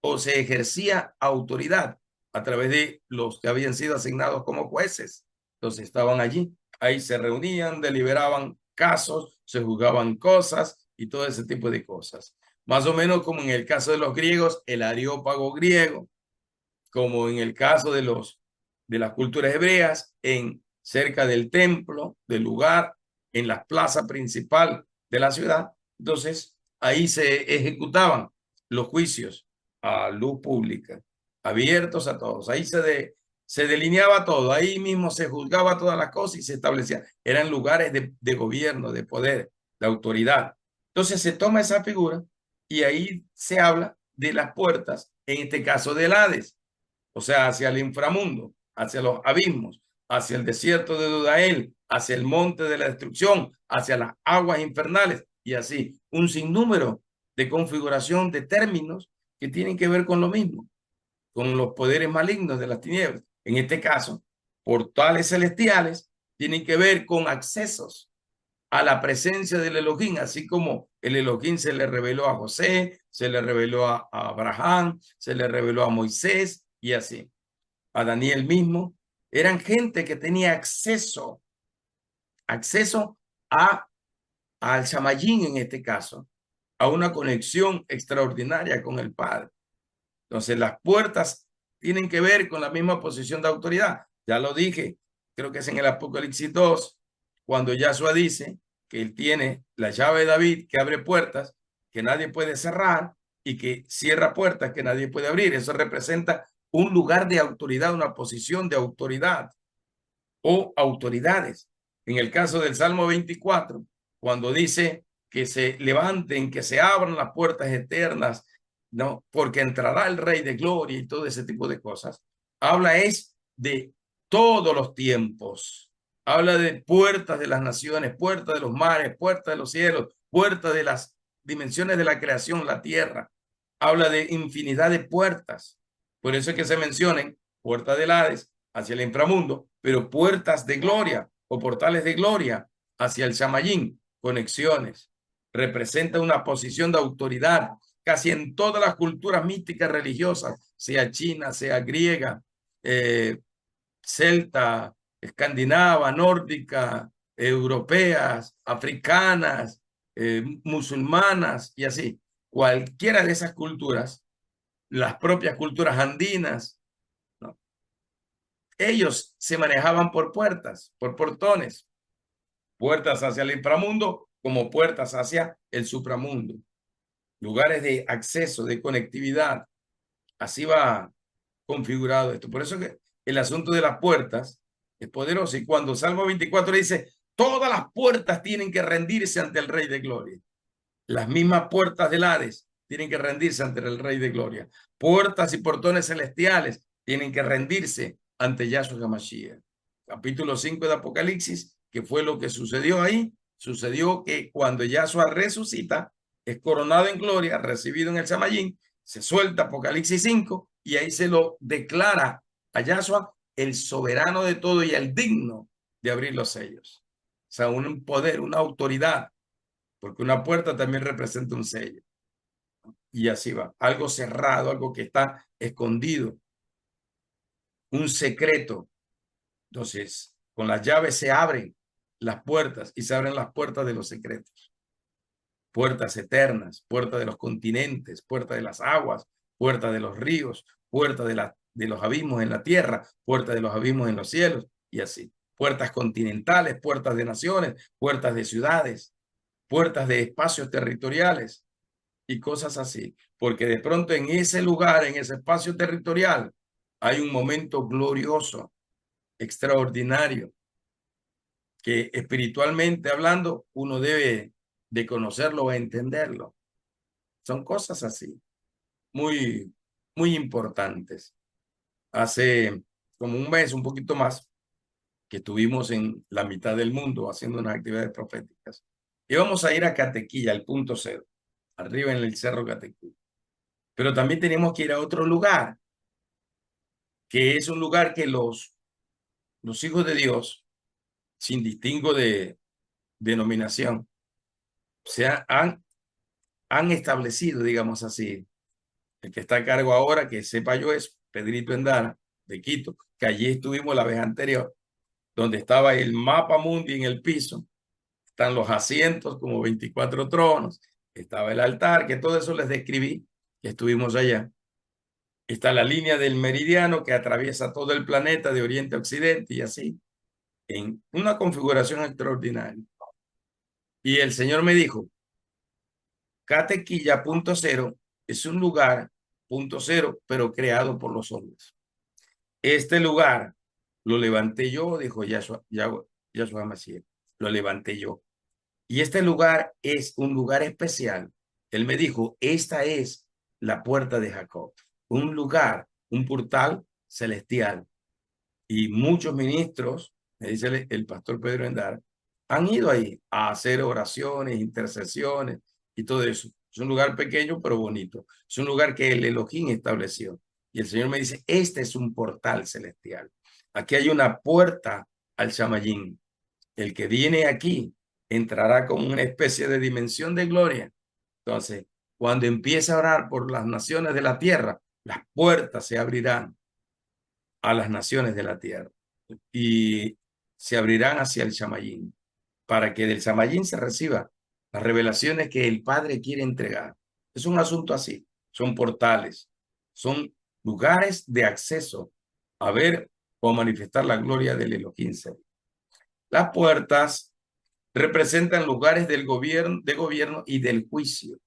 o se ejercía autoridad a través de los que habían sido asignados como jueces. Entonces estaban allí, ahí se reunían, deliberaban casos, se juzgaban cosas y todo ese tipo de cosas. Más o menos como en el caso de los griegos, el areópago griego, como en el caso de las culturas hebreas, en cerca del templo, del lugar, en la plaza principal de la ciudad. Entonces, ahí se ejecutaban los juicios a luz pública, abiertos a todos. Ahí se delineaba todo, ahí mismo se juzgaba todas las cosas y se establecía. Eran lugares de gobierno, de poder, de autoridad. Entonces se toma esa figura y ahí se habla de las puertas, en este caso del Hades, o sea, hacia el inframundo, hacia los abismos, hacia el desierto de Dudael, hacia el monte de la destrucción, hacia las aguas infernales y así, un sinnúmero de configuración de términos que tienen que ver con lo mismo, con los poderes malignos de las tinieblas. En este caso, portales celestiales tienen que ver con accesos a la presencia del Elohim, así como el Elohim se le reveló a José, se le reveló a Abraham, se le reveló a Moisés y así, a Daniel mismo. Eran gente que tenía acceso a, al Shamayín en este caso, a una conexión extraordinaria con el Padre. Entonces las puertas tienen que ver con la misma posición de autoridad. Ya lo dije, creo que es en el Apocalipsis 2, cuando Yahshua dice que él tiene la llave de David que abre puertas que nadie puede cerrar y que cierra puertas que nadie puede abrir. Eso representa un lugar de autoridad, una posición de autoridad o autoridades. En el caso del Salmo 24, cuando dice que se levanten, que se abran las puertas eternas, ¿no? Porque entrará el Rey de Gloria y todo ese tipo de cosas. Habla es de todos los tiempos. Habla de puertas de las naciones, puertas de los mares, puertas de los cielos, puertas de las dimensiones de la creación, la tierra. Habla de infinidad de puertas. Por eso es que se mencionan puertas del Hades hacia el inframundo, pero puertas de gloria o portales de gloria hacia el Shamayín, conexiones. Representa una posición de autoridad casi en todas las culturas místicas religiosas, sea china, sea griega, celta, escandinava, nórdica, europeas, africanas, musulmanas y así. Cualquiera de esas culturas, las propias culturas andinas, ¿no? Ellos se manejaban por puertas, por portones, puertas hacia el inframundo como puertas hacia el supramundo, lugares de acceso, de conectividad. Así va configurado esto. Por eso que el asunto de las puertas es poderoso. Y cuando Salmo 24 dice, todas las puertas tienen que rendirse ante el Rey de Gloria. Las mismas puertas del Hades tienen que rendirse ante el Rey de Gloria. Puertas y portones celestiales tienen que rendirse ante Yahshua HaMashiach. Capítulo 5 de Apocalipsis, que fue lo que sucedió ahí. Sucedió que cuando Yahshua resucita, es coronado en gloria, recibido en el Shamayín, se suelta Apocalipsis 5 y ahí se lo declara a Yahshua el soberano de todo y el digno de abrir los sellos. O sea, un poder, una autoridad, porque una puerta también representa un sello. Y así va, algo cerrado, algo que está escondido, un secreto. Entonces, con las llaves se abren las puertas y se abren las puertas de los secretos. Puertas eternas, puertas de los continentes, puertas de las aguas, puertas de los ríos, puertas de los abismos en la tierra, puertas de los abismos en los cielos y así. Puertas continentales, puertas de naciones, puertas de ciudades, puertas de espacios territoriales y cosas así. Porque de pronto en ese lugar, en ese espacio territorial, hay un momento glorioso, extraordinario, que espiritualmente hablando uno debe de conocerlo o entenderlo. Son cosas así, muy, muy importantes. Hace como un mes, un poquito más, que estuvimos en la mitad del mundo haciendo unas actividades proféticas. Íbamos a ir a Catequilla, al punto cero, arriba en el Cerro Catequilla. Pero también tenemos que ir a otro lugar, que es un lugar que los hijos de Dios, sin distingo de denominación, han establecido, digamos así. El que está a cargo ahora, que sepa yo, es Pedrito Endara, de Quito, que allí estuvimos la vez anterior, donde estaba el mapa mundi en el piso, están los asientos, como 24 tronos, estaba el altar, que todo eso les describí, que estuvimos allá. Está la línea del meridiano que atraviesa todo el planeta de oriente a occidente y así, en una configuración extraordinaria. Y el Señor me dijo, Catequilla punto cero es un lugar punto cero, pero creado por los hombres. Este lugar lo levanté yo, dijo Yahshua Mashiach, lo levanté yo. Y este lugar es un lugar especial. Él me dijo, esta es la puerta de Jacob, un lugar, un portal celestial. Y muchos ministros, me dice el pastor Pedro Endar, han ido ahí a hacer oraciones, intercesiones y todo eso. Es un lugar pequeño pero bonito. Es un lugar que el Elohim estableció. Y el Señor me dice, este es un portal celestial. Aquí hay una puerta al Shamayín. El que viene aquí entrará con una especie de dimensión de gloria. Entonces, cuando empiece a orar por las naciones de la tierra, las puertas se abrirán a las naciones de la tierra y se abrirán hacia el Shamayín, para que del Shamayín se reciba las revelaciones que el Padre quiere entregar. Es un asunto así, son portales, son lugares de acceso a ver o a manifestar la gloria del Elohim. Las puertas representan lugares del gobierno, de gobierno y del juicio.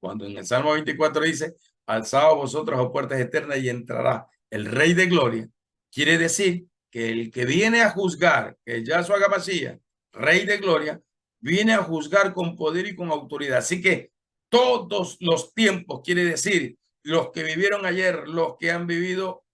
Cuando en el Salmo 24 dice, alzaos vosotros a puertas eternas y entrará el Rey de Gloria, quiere decir que el que viene a juzgar, que es Yahshua HaMashiach, Rey de Gloria, viene a juzgar con poder y con autoridad. Así que todos los tiempos, quiere decir, los que vivieron ayer, los que han vivido,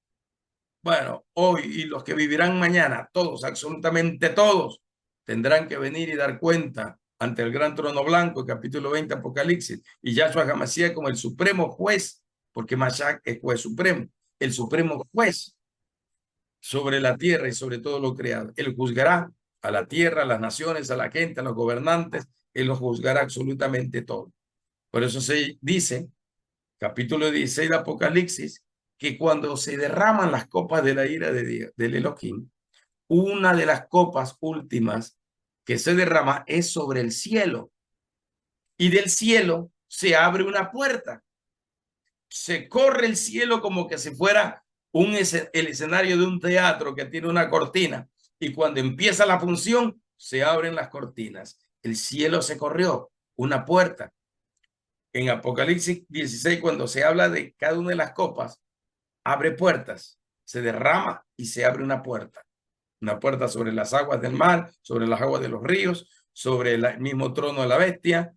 bueno, hoy y los que vivirán mañana, todos, absolutamente todos, tendrán que venir y dar cuenta ante el gran trono blanco, capítulo 20, Apocalipsis, y Yahshua HaMashiach como el supremo juez, porque Mashiach es juez supremo, el supremo juez sobre la tierra y sobre todo lo creado. Él juzgará a la tierra, a las naciones, a la gente, a los gobernantes, él los juzgará absolutamente todo. Por eso se dice, capítulo 16 de Apocalipsis, que cuando se derraman las copas de la ira de Dios, del Elohim, una de las copas últimas que se derrama es sobre el cielo. Y del cielo se abre una puerta. Se corre el cielo como que si fuera el escenario de un teatro que tiene una cortina. Y cuando empieza la función, se abren las cortinas. El cielo se corrió, una puerta. En Apocalipsis 16, cuando se habla de cada una de las copas, abre puertas, se derrama y se abre una puerta. Una puerta sobre las aguas del mar, sobre las aguas de los ríos, sobre el mismo trono de la bestia,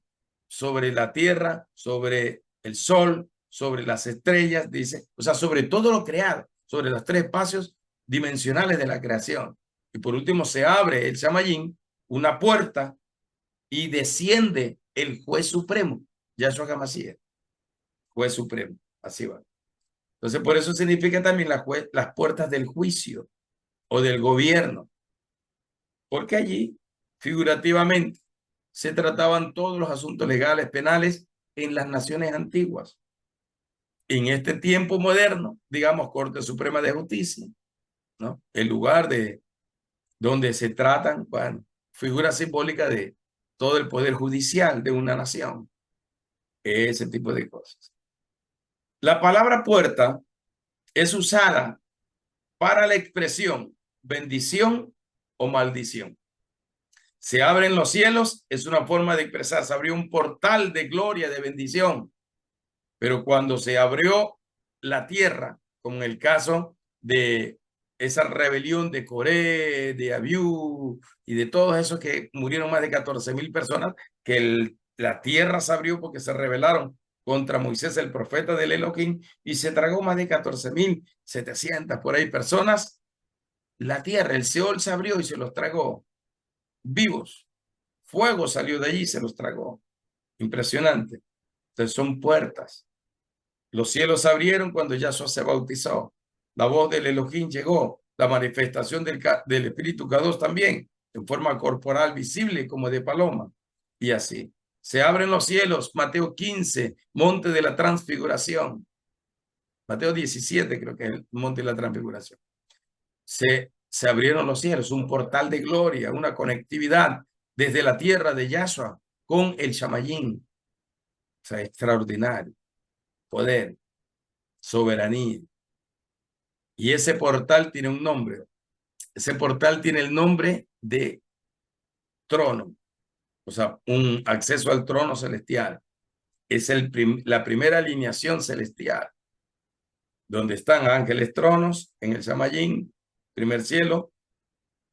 sobre la tierra, sobre el sol, sobre las estrellas, dice, o sea, sobre todo lo creado, sobre los tres espacios dimensionales de la creación. Y por último se abre el Shamayín, una puerta, y desciende el juez supremo, Yahshua HaMashiach, juez supremo, así va. Entonces, por eso significa también las puertas del juicio o del gobierno, porque allí, figurativamente, se trataban todos los asuntos legales, penales en las naciones antiguas. En este tiempo moderno, digamos, Corte Suprema de Justicia, ¿no? El lugar donde se tratan, bueno, figura simbólica de todo el poder judicial de una nación, ese tipo de cosas. La palabra puerta es usada para la expresión bendición o maldición. Se abren los cielos, es una forma de expresar, se abrió un portal de gloria, de bendición. Pero cuando se abrió la tierra, como en el caso de esa rebelión de Coré, de Abiú y de todos esos que murieron más de 14,000 personas, que la tierra se abrió porque se rebelaron contra Moisés, el profeta del Elohim, y se tragó más de 14,700 por ahí personas. La tierra, el Seol se abrió y se los tragó vivos. Fuego salió de allí y se los tragó. Impresionante. Entonces son puertas. Los cielos se abrieron cuando Yahshua se bautizó. La voz del Elohim llegó. La manifestación del Espíritu Kadosh también, en forma corporal visible como de paloma. Y así. Se abren los cielos. Mateo 15, monte de la transfiguración. Mateo 17 creo que es el monte de la transfiguración. Se abrieron los cielos, un portal de gloria, una conectividad desde la tierra de Yahshua con el Shamayim. O sea, extraordinario. Poder, soberanía. Y ese portal tiene un nombre. Ese portal tiene el nombre de trono. O sea, un acceso al trono celestial. Es la primera alineación celestial, donde están ángeles tronos en el Shamayim, primer cielo,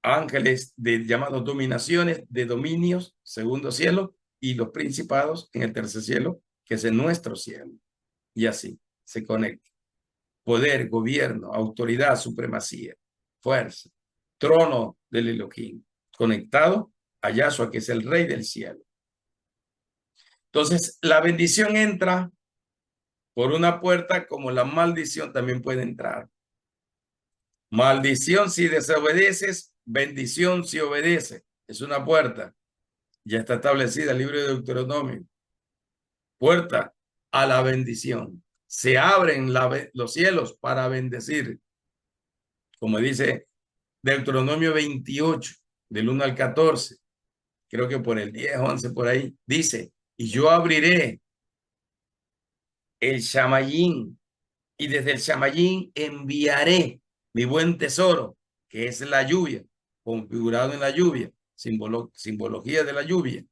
ángeles llamados dominaciones, de dominios, segundo cielo, y los principados en el tercer cielo, que es en nuestro cielo. Y así se conecta. Poder, gobierno, autoridad, supremacía, fuerza, trono del Elohim, conectado a Yahshua, que es el rey del cielo. Entonces, la bendición entra por una puerta, como la maldición también puede entrar. Maldición si desobedeces, bendición si obedece. Es una puerta. Ya está establecida el libro de Deuteronomio. Puerta a la bendición. Se abren los cielos para bendecir. Como dice Deuteronomio 28, del 1 al 14. Creo que por el 10, 11, por ahí. Dice, y yo abriré el Shamayim, y desde el Shamayim enviaré mi buen tesoro, que es la lluvia, configurado en la lluvia, simbología de la lluvia,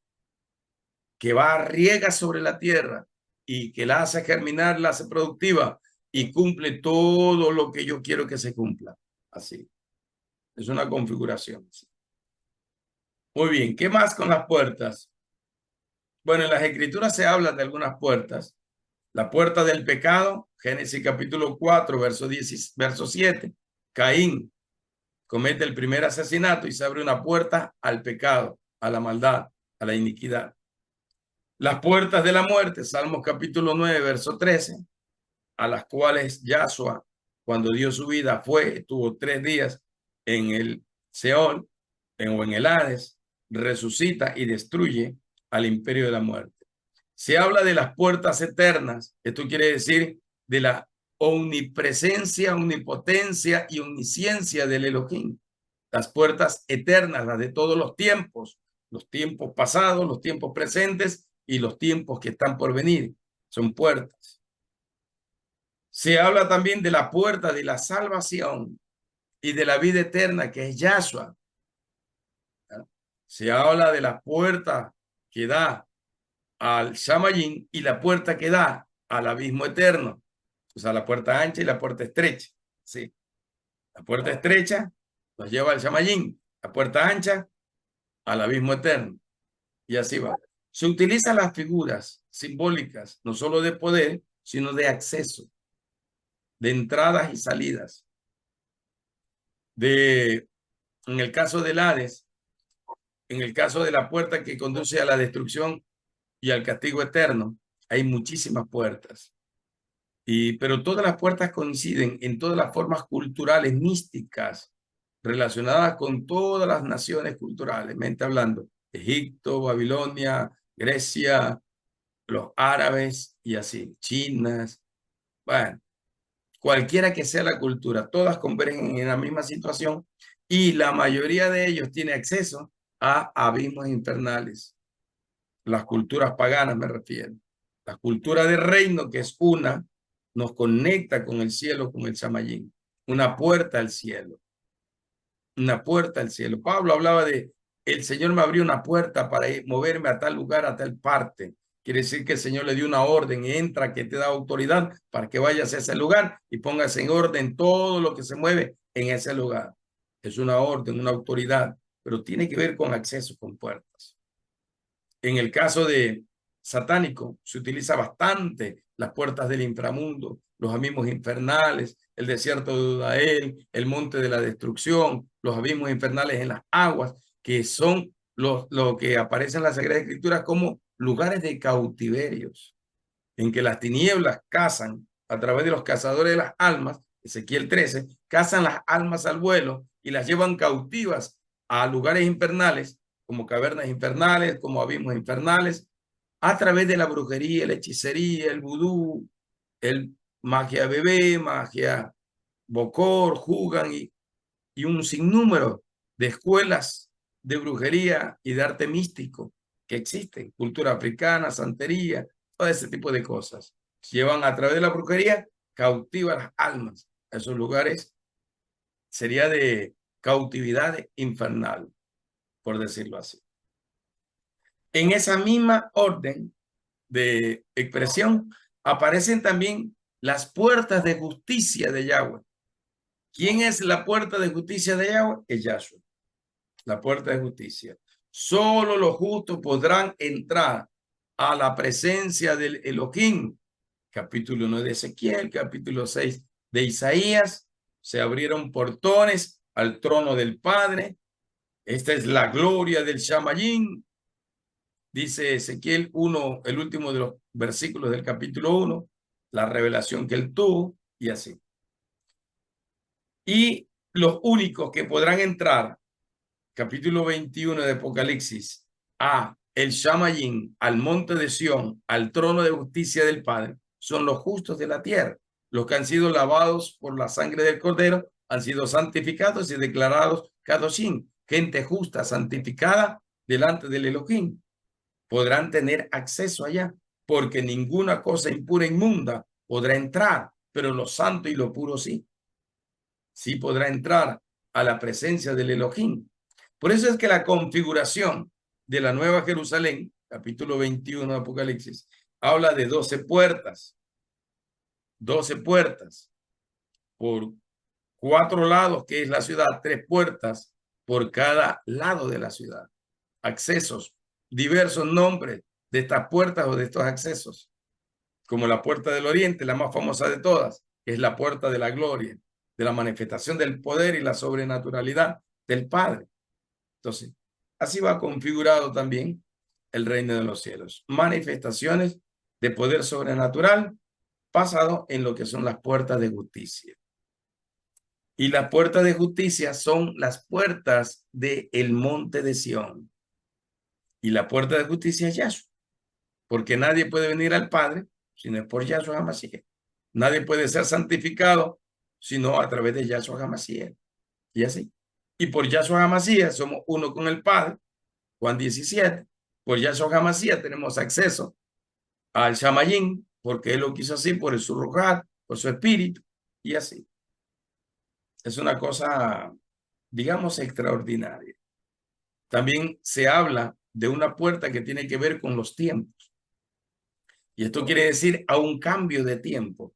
que va riega sobre la tierra y que la hace germinar, la hace productiva y cumple todo lo que yo quiero que se cumpla. Así. Es una configuración. Muy bien, ¿qué más con las puertas? Bueno, en las escrituras se habla de algunas puertas. La puerta del pecado, Génesis capítulo 4, verso 7. Caín comete el primer asesinato y se abre una puerta al pecado, a la maldad, a la iniquidad. Las puertas de la muerte, Salmos capítulo 9, verso 13, a las cuales Yahshua, cuando dio su vida, estuvo 3 días en el Seol, o en el Hades, resucita y destruye al imperio de la muerte. Se habla de las puertas eternas. Esto quiere decir de la omnipresencia, omnipotencia y omnisciencia del Elohim. Las puertas eternas, las de todos los tiempos pasados, los tiempos presentes y los tiempos que están por venir. Son puertas. Se habla también de la puerta de la salvación y de la vida eterna, que es Yahshua. Se habla de la puerta que da al Shamayim y la puerta que da al abismo eterno. O sea, la puerta ancha y la puerta estrecha. ¿Sí? La puerta estrecha nos lleva al Shamayim, la puerta ancha al abismo eterno. Y así va. Se utilizan las figuras simbólicas, no solo de poder, sino de acceso, de entradas y salidas. En el caso del Hades, en el caso de la puerta que conduce a la destrucción y al castigo eterno, hay muchísimas puertas. Pero todas las puertas coinciden en todas las formas culturales místicas relacionadas con todas las naciones culturales, mente hablando, Egipto, Babilonia, Grecia, los árabes y así, chinas, bueno, cualquiera que sea la cultura, todas convergen en la misma situación y la mayoría de ellos tiene acceso a abismos infernales. Las culturas paganas me refiero. La cultura del reino, que es una, nos conecta con el cielo, con el Shamayim. Una puerta al cielo. Una puerta al cielo. Pablo hablaba de, el Señor me abrió una puerta para moverme a tal lugar, a tal parte. quiere decir que el Señor le dio una orden, entra, que te da autoridad para que vayas a ese lugar y pongas en orden todo lo que se mueve en ese lugar. Es una orden, una autoridad, pero tiene que ver con acceso, con puertas. En el caso de satánico, se utiliza bastante las puertas del inframundo, los abismos infernales, el desierto de Dudael, el monte de la destrucción, los abismos infernales en las aguas, que son lo que aparece en la Sagrada Escritura como lugares de cautiverios, en que las tinieblas cazan a través de los cazadores de las almas, Ezequiel 13, cazan las almas al vuelo y las llevan cautivas a lugares infernales, como cavernas infernales, como abismos infernales, a través de la brujería, la hechicería, el vudú, el magia bebé, magia bokor, jugan y un sinnúmero de escuelas de brujería y de arte místico que existen, cultura africana, santería, todo ese tipo de cosas. Llevan a través de la brujería, cautiva las almas a esos lugares, sería de cautividad infernal, por decirlo así. En esa misma orden de expresión aparecen también las puertas de justicia de Yahweh. ¿Quién es la puerta de justicia de Yahweh? Es Yahshua, la puerta de justicia. Solo los justos podrán entrar a la presencia del Elohim. Capítulo 1 de Ezequiel, capítulo 6 de Isaías. Se abrieron portones al trono del Padre. Esta es la gloria del Shamayim. Dice Ezequiel 1, el último de los versículos del capítulo 1, la revelación que él tuvo y así. Y los únicos que podrán entrar, capítulo 21 de Apocalipsis, a el Shamayim, al monte de Sión, al trono de justicia del Padre, son los justos de la tierra, los que han sido lavados por la sangre del Cordero, han sido santificados y declarados Kadoshim, gente justa, santificada delante del Elohim. Podrán tener acceso allá, porque ninguna cosa impura inmunda podrá entrar, pero lo santo y lo puro sí. Sí podrá entrar a la presencia del Elohim. Por eso es que la configuración de la Nueva Jerusalén, capítulo 21 de Apocalipsis, habla de 12 puertas. 12 puertas por 4 lados, que es la ciudad, 3 puertas por cada lado de la ciudad. Accesos, diversos nombres de estas puertas o de estos accesos, como la puerta del oriente, la más famosa de todas, que es la puerta de la gloria, de la manifestación del poder y la sobrenaturalidad del Padre. Entonces, así va configurado también el reino de los cielos. Manifestaciones de poder sobrenatural basado en lo que son las puertas de justicia. Y las puertas de justicia son las puertas del monte de Sión. Y la puerta de justicia es Yahshua, porque nadie puede venir al Padre si no es por Yahshua HaMashiach. Nadie puede ser santificado sino a través de Yahshua HaMashiach. Y así. Y por Yahshua HaMashiach somos uno con el Padre. Juan 17. Por Yahshua HaMashiach tenemos acceso al Shamayim, porque Él lo quiso así, por su Ruach, por su espíritu, y así. Es una cosa, digamos, extraordinaria. También se habla de una puerta que tiene que ver con los tiempos. Y esto quiere decir a un cambio de tiempo.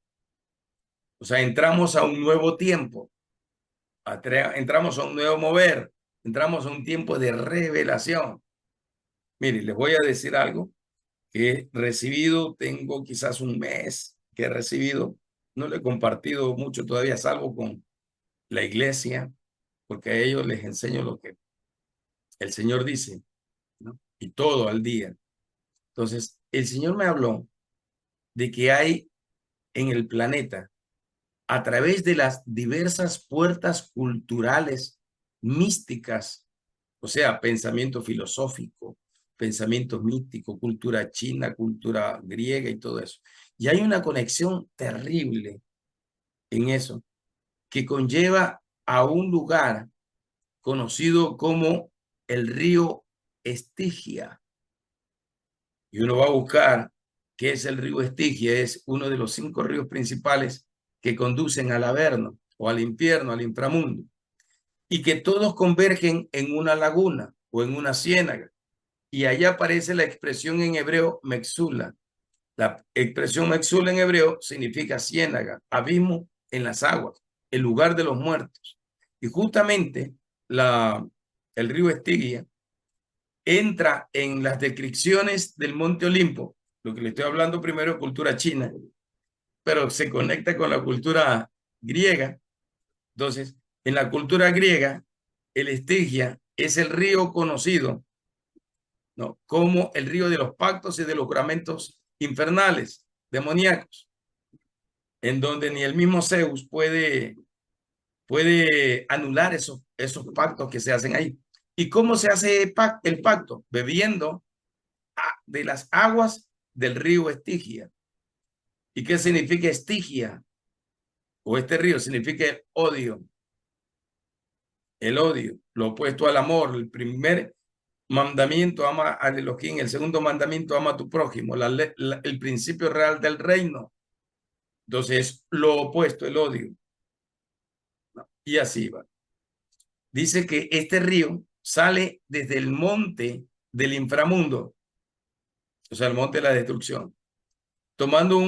O sea, entramos a un nuevo tiempo. Entramos a un nuevo mover. Entramos a un tiempo de revelación. Mire, les voy a decir algo que he recibido. Tengo quizás un mes que he recibido. No lo he compartido mucho todavía, salvo con la iglesia, porque a ellos les enseño lo que el Señor dice, ¿no? Y todo al día. Entonces, el Señor me habló de que hay en el planeta, a través de las diversas puertas culturales, místicas, o sea, pensamiento filosófico, pensamiento místico, cultura china, cultura griega y todo eso. Y hay una conexión terrible en eso, que conlleva a un lugar conocido como el río Estigia. Y uno va a buscar qué es el río Estigia. Es uno de los 5 ríos principales que conducen al Averno o al infierno, al inframundo, y que todos convergen en una laguna o en una ciénaga. y ahí aparece la expresión en hebreo Mexula. La expresión Mexula en hebreo significa ciénaga, abismo en las aguas, el lugar de los muertos. Y justamente el río Estigia entra en las descripciones del Monte Olimpo. Lo que le estoy hablando primero es cultura china, pero se conecta con la cultura griega. Entonces, en la cultura griega, el Estigia es el río conocido, ¿no?, como el río de los pactos y de los juramentos infernales, demoníacos, en donde ni el mismo Zeus puede anular esos pactos que se hacen ahí. ¿Y cómo se hace el pacto? Bebiendo de las aguas del río Estigia. ¿Y qué significa Estigia? O este río significa el odio. El odio, lo opuesto al amor. El primer mandamiento, ama al Elohim. El segundo mandamiento, ama a tu prójimo. El principio real del reino. Entonces, lo opuesto, el odio. Y así va. Dice que este río sale desde el monte del inframundo, o sea, el monte de la destrucción, tomando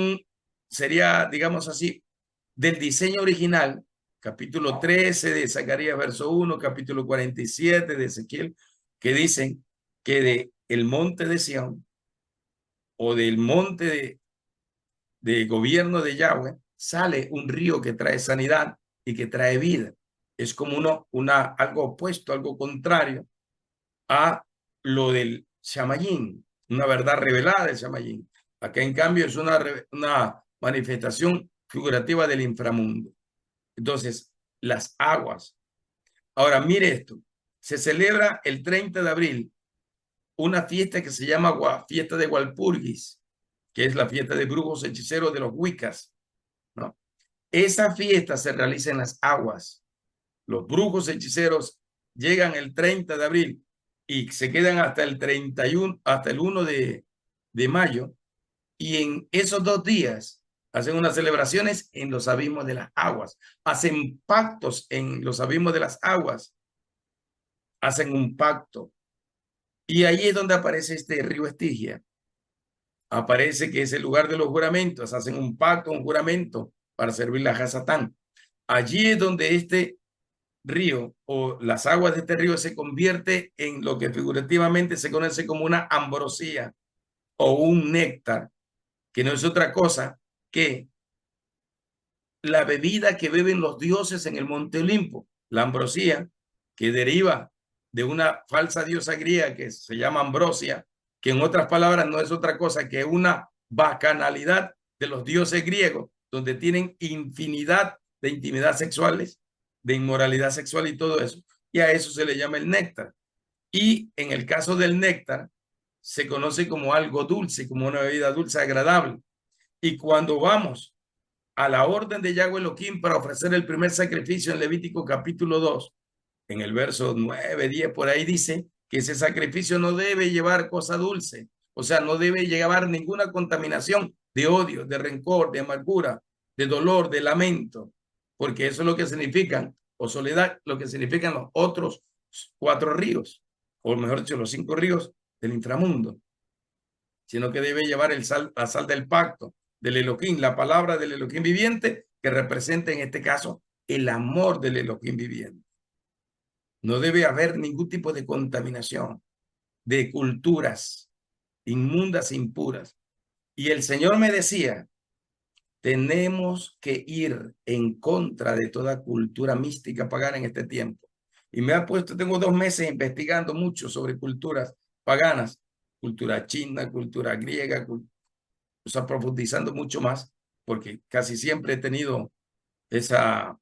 sería, digamos así, del diseño original, capítulo 13 de Zacarías, verso 1, capítulo 47 de Ezequiel, que dicen que del monte de Sión o del monte de gobierno de Yahweh sale un río que trae sanidad y que trae vida. Es como algo opuesto, algo contrario a lo del Shamayín, una verdad revelada del Shamayín. Acá, en cambio, es una manifestación figurativa del inframundo. Entonces, las aguas. Ahora, mire esto. Se celebra el 30 de abril una fiesta que se llama Fiesta de Walpurgis, que es la fiesta de brujos hechiceros de los Wiccas, ¿no? Esa fiesta se realiza en las aguas. Los brujos hechiceros llegan el 30 de abril y se quedan hasta el 31, hasta el 1 de mayo, y en esos 2 días hacen unas celebraciones en los abismos de las aguas, hacen pactos en los abismos de las aguas, hacen un pacto. Y ahí es donde aparece este río Estigia. Aparece que es el lugar de los juramentos, hacen un pacto, un juramento para servir a Hasatán. Allí es donde este río o las aguas de este río se convierte en lo que figurativamente se conoce como una ambrosía o un néctar, que no es otra cosa que la bebida que beben los dioses en el Monte Olimpo, la ambrosía, que deriva de una falsa diosa griega que se llama Ambrosia, que en otras palabras no es otra cosa que una bacanalidad de los dioses griegos, donde tienen infinidad de intimidad sexuales, de inmoralidad sexual y todo eso. Y a eso se le llama el néctar. Y en el caso del néctar, se conoce como algo dulce, como una bebida dulce agradable. Y cuando vamos a la orden de Yahweh Elohim para ofrecer el primer sacrificio en Levítico capítulo 2, en el verso 9, 10, por ahí dice que ese sacrificio no debe llevar cosa dulce, o sea, no debe llevar ninguna contaminación de odio, de rencor, de amargura, de dolor, de lamento, porque eso es lo que significan, o soledad, lo que significan los otros 4 ríos, o mejor dicho, los 5 ríos del inframundo, sino que debe llevar la sal del pacto, del Elohim, la palabra del Elohim viviente, que representa en este caso el amor del Elohim viviente. No debe haber ningún tipo de contaminación de culturas inmundas e impuras. Y el Señor me decía, tenemos que ir en contra de toda cultura mística pagana en este tiempo. Y me ha puesto, tengo 2 meses investigando mucho sobre culturas paganas, cultura china, cultura griega, o sea, profundizando mucho más, porque casi siempre he tenido esa,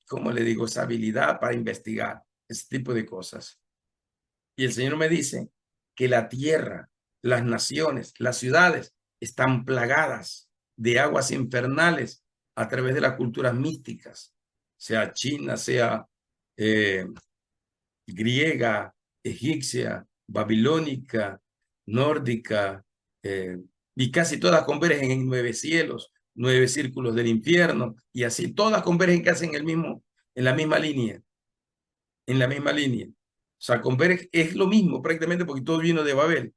¿cómo le digo?, esa habilidad para investigar ese tipo de cosas. Y el Señor me dice que la tierra, las naciones, las ciudades están plagadas de aguas infernales a través de las culturas místicas, sea china, sea griega, egipcia, babilónica, nórdica, y casi todas convergen en 9 cielos, 9 círculos del infierno, y así todas convergen casi en la misma línea, en la misma línea. O sea, Converge es lo mismo prácticamente porque todo vino de Babel,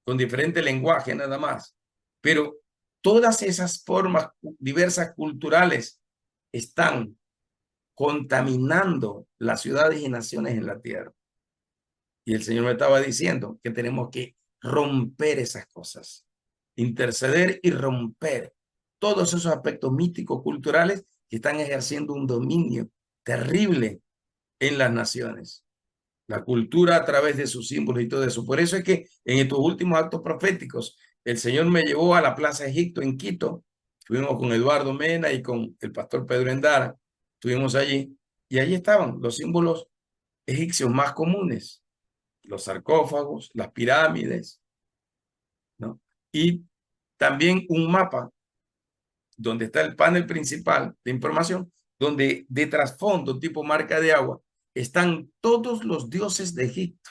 con diferente lenguaje nada más. Pero todas esas formas diversas culturales están contaminando las ciudades y naciones en la tierra. Y el Señor me estaba diciendo que tenemos que romper esas cosas, interceder y romper todos esos aspectos místicos culturales que están ejerciendo un dominio terrible en las naciones. La cultura a través de sus símbolos y todo eso. Por eso es que en estos últimos actos proféticos, el Señor me llevó a la Plaza Egipto en Quito. Estuvimos con Eduardo Mena y con el pastor Pedro Endara. Estuvimos allí y allí estaban los símbolos egipcios más comunes, los sarcófagos, las pirámides, ¿no? Y también un mapa donde está el panel principal de información, donde de trasfondo, tipo marca de agua, están todos los dioses de Egipto.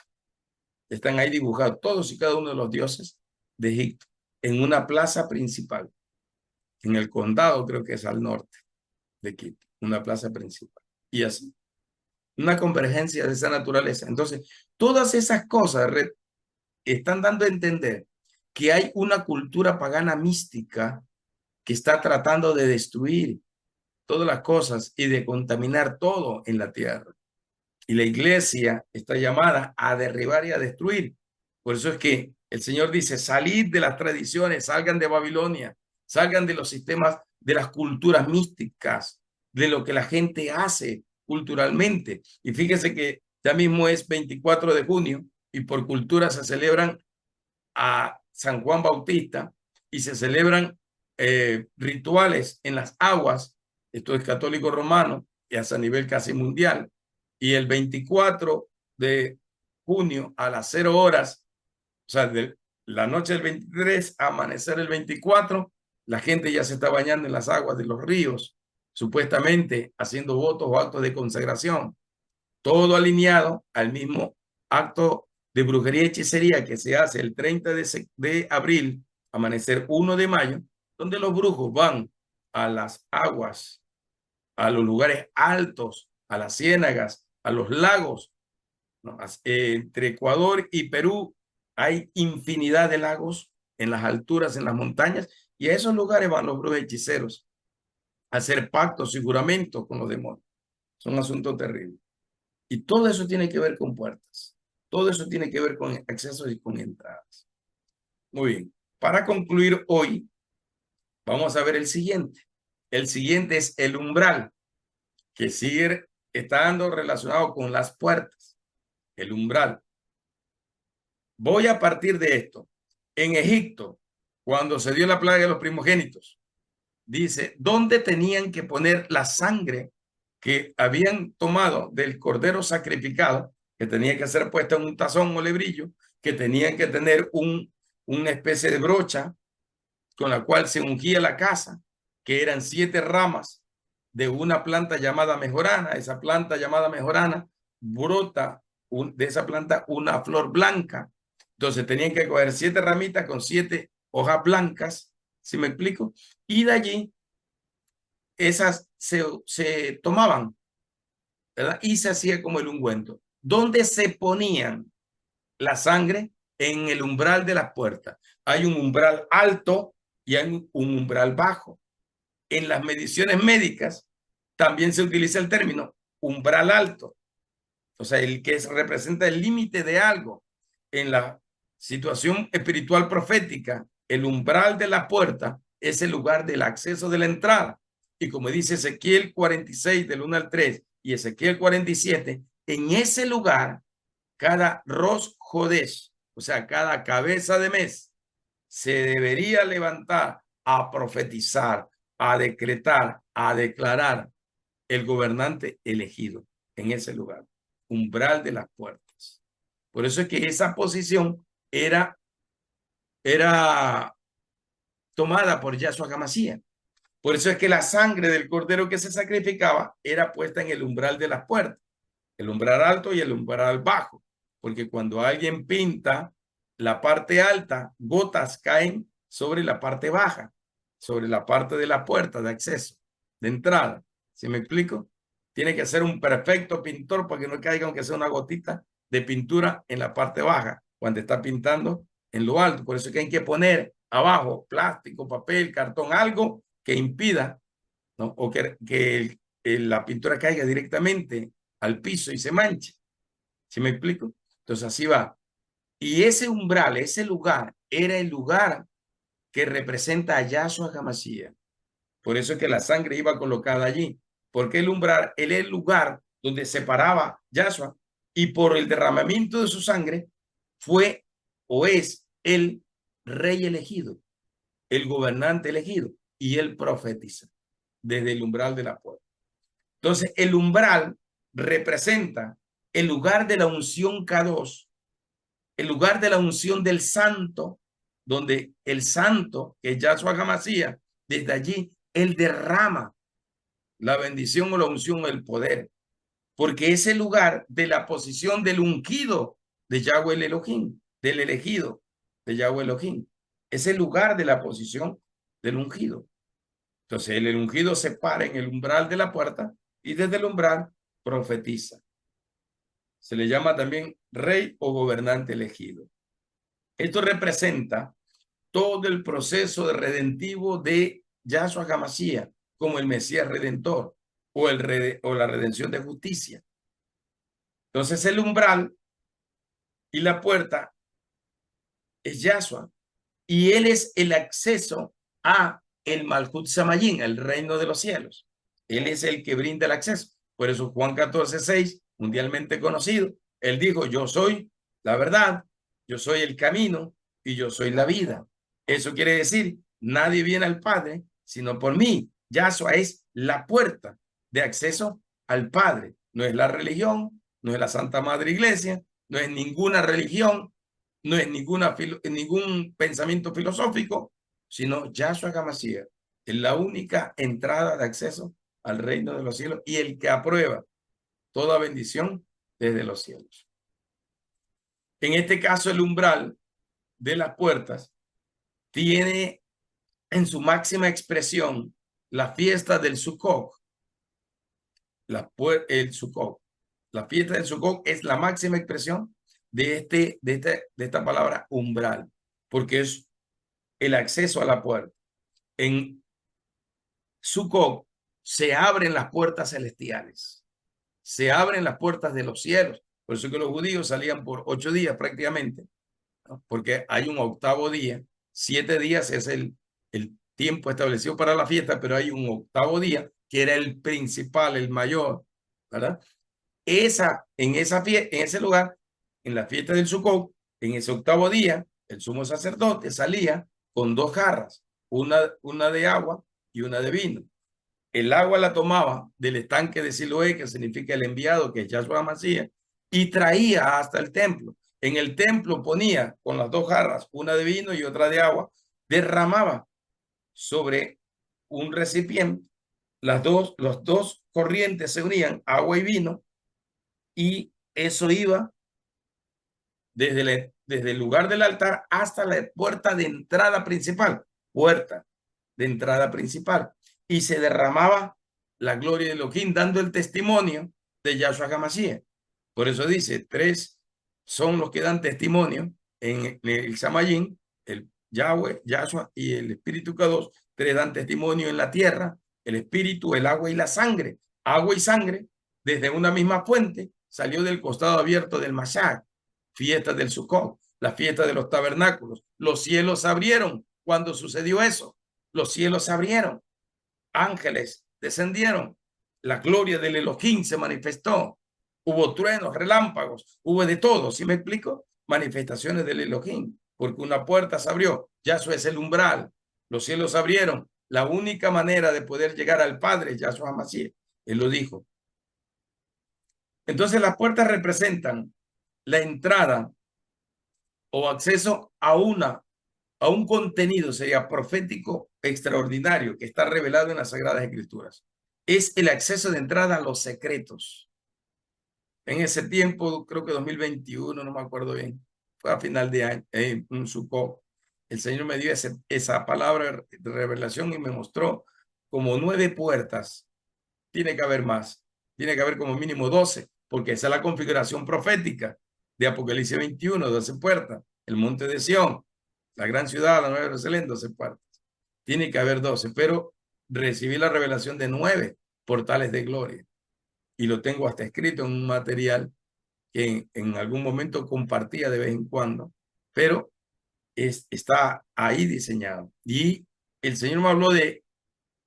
Están ahí dibujados todos y cada uno de los dioses de Egipto en una plaza principal, en el condado, creo que es al norte de Quito, una plaza principal. Y así, una convergencia de esa naturaleza. Entonces, todas esas cosas están dando a entender que hay una cultura pagana mística que está tratando de destruir todas las cosas y de contaminar todo en la tierra. Y la iglesia está llamada a derribar y a destruir. Por eso es que el Señor dice, salid de las tradiciones, salgan de Babilonia, salgan de los sistemas, de las culturas místicas, de lo que la gente hace culturalmente. Y fíjese que ya mismo es 24 de junio y por cultura se celebran a San Juan Bautista y se celebran rituales en las aguas, esto es católico romano y hasta a nivel casi mundial. Y el 24 de junio a las 0 horas, o sea, de la noche del 23 a amanecer el 24, la gente ya se está bañando en las aguas de los ríos, supuestamente haciendo votos o actos de consagración, todo alineado al mismo acto de brujería y hechicería que se hace el 30 de abril, amanecer 1 de mayo, donde los brujos van a las aguas, a los lugares altos, a las ciénagas, a los lagos, ¿no? Entre Ecuador y Perú hay infinidad de lagos en las alturas, en las montañas, y a esos lugares van los brujos hechiceros a hacer pactos y juramentos con los demonios. Es un asunto terrible. Y todo eso tiene que ver con puertas. Todo eso tiene que ver con accesos y con entradas. Muy bien. Para concluir hoy, vamos a ver el siguiente. El siguiente es el umbral, que sigue estando relacionado con las puertas. El umbral. Voy a partir de esto. En Egipto, cuando se dio la plaga de los primogénitos, dice, ¿dónde tenían que poner la sangre que habían tomado del cordero sacrificado, que tenía que ser puesta en un tazón o lebrillo, que tenían que tener una especie de brocha con la cual se ungía la casa, que eran 7 ramas de una planta llamada mejorana? Esa planta llamada mejorana brota de esa planta una flor blanca. Entonces tenían que coger 7 ramitas con 7 hojas blancas, ¿sí me explico? Y de allí esas se tomaban, ¿verdad? Y se hacía como el ungüento. ¿Dónde se ponían la sangre? En el umbral de las puertas. Hay un umbral alto y hay un umbral bajo. En las mediciones médicas también se utiliza el término umbral alto, o sea, el que representa el límite de algo. En la situación espiritual profética, el umbral de la puerta es el lugar del acceso de la entrada. Y como dice Ezequiel 46 del 1 al 3 y Ezequiel 47, en ese lugar, cada Rosh Hodesh, o sea, cada cabeza de mes, se debería levantar a profetizar, a decretar, a declarar el gobernante elegido en ese lugar, umbral de las puertas. Por eso es que esa posición era tomada por Yahshua HaMashiach. Por eso es que la sangre del cordero que se sacrificaba era puesta en el umbral de las puertas, el umbral alto y el umbral bajo, porque cuando alguien pinta la parte alta, gotas caen sobre la parte baja, sobre la parte de la puerta de acceso, de entrada. ¿Sí me explico? Tiene que ser un perfecto pintor para que no caiga aunque sea una gotita de pintura en la parte baja cuando está pintando en lo alto. Por eso es que hay que poner abajo plástico, papel, cartón, algo que impida, ¿no? O que la pintura caiga directamente al piso y se manche. ¿Sí me explico? Entonces así va. Y ese umbral, ese lugar, era el lugar que representa a Yahshua HaMashiach. Por eso es que la sangre iba colocada allí. Porque el umbral, él es el lugar donde separaba Yahshua, y por el derramamiento de su sangre fue o es el rey elegido, el gobernante elegido, y él profetiza desde el umbral de la puerta. Entonces, el umbral representa el lugar de la unción K2, el lugar de la unción del santo, donde el santo, que es Yahshua HaMashiach, desde allí, él derrama la bendición o la unción, el poder, porque es el lugar de la posición del ungido de Yahweh el Elohim, del elegido de Yahweh Elohim. Es el lugar de la posición del ungido. Entonces el ungido se para en el umbral de la puerta y desde el umbral profetiza. Se le llama también rey o gobernante elegido. Esto representa todo el proceso de redentivo de Yahshua HaMashiach como el Mesías Redentor o la redención de justicia. Entonces el umbral y la puerta es Yahshua, y él es el acceso a el Malhut Samayín, el reino de los cielos. Él es el que brinda el acceso. Por eso Juan 14:6, mundialmente conocido, él dijo: yo soy la verdad, yo soy el camino y yo soy la vida. Eso quiere decir, nadie viene al Padre sino por mí. Yahshua es la puerta de acceso al Padre. No es la religión, no es la Santa Madre Iglesia, no es ninguna religión, no es ningún pensamiento filosófico, sino Yahshua HaMashiach. Es la única entrada de acceso al reino de los cielos y el que aprueba toda bendición desde los cielos. En este caso, el umbral de las puertas tiene en su máxima expresión la fiesta del Sukkot. El Sukkot. La fiesta del Sukkot es la máxima expresión de esta palabra umbral, porque es el acceso a la puerta. En Sukkot se abren las puertas celestiales, se abren las puertas de los cielos. Por eso que los judíos salían por 8 días prácticamente, ¿no? Porque hay un octavo día. 7 días es el tiempo establecido para la fiesta, pero hay un octavo día que era el principal, el mayor, ¿verdad? En ese lugar, en la fiesta del Sukkot, en ese octavo día, el sumo sacerdote salía con 2 jarras, una de agua y una de vino. El agua la tomaba del estanque de Siloé, que significa el enviado, que es Yahshua HaMashiach, y traía hasta el templo. En el templo ponía con las 2 jarras, una de vino y otra de agua, derramaba sobre un recipiente, los dos corrientes se unían, agua y vino, y eso iba desde el lugar del altar hasta la puerta de entrada principal, y se derramaba la gloria de Elohim, dando el testimonio de Yahshua HaMashiach. Por eso dice, 3 son los que dan testimonio en el Samayín, el Yahweh, Yahshua y el Espíritu K2. 3 dan testimonio en la tierra, el Espíritu, el agua y la sangre. Agua y sangre, desde una misma fuente, salió del costado abierto del Mashiach. Fiesta del Sukkot, la fiesta de los tabernáculos. Los cielos se abrieron cuando sucedió eso. Los cielos se abrieron. Ángeles descendieron. La gloria del Elohim se manifestó. Hubo truenos, relámpagos, hubo de todo. ¿Sí me explico? Manifestaciones del Elohim, porque una puerta se abrió. Yahshua es el umbral. Los cielos se abrieron. La única manera de poder llegar al Padre es Yahshua HaMashiach. Él lo dijo. Entonces las puertas representan la entrada o acceso a un contenido, sería profético extraordinario, que está revelado en las Sagradas Escrituras. Es el acceso de entrada a los secretos. En ese tiempo, creo que 2021, no me acuerdo bien, fue a final de año, en Sukkot, el Señor me dio esa palabra de revelación y me mostró como 9 puertas. Tiene que haber más, tiene que haber como mínimo 12, porque esa es la configuración profética de Apocalipsis 21, 12 puertas. El monte de Sión, la gran ciudad, la nueva Jerusalén, 12 puertas. Tiene que haber 12, pero recibí la revelación de 9 portales de gloria. Y lo tengo hasta escrito en un material que en algún momento compartía de vez en cuando, pero está ahí diseñado. Y el Señor me habló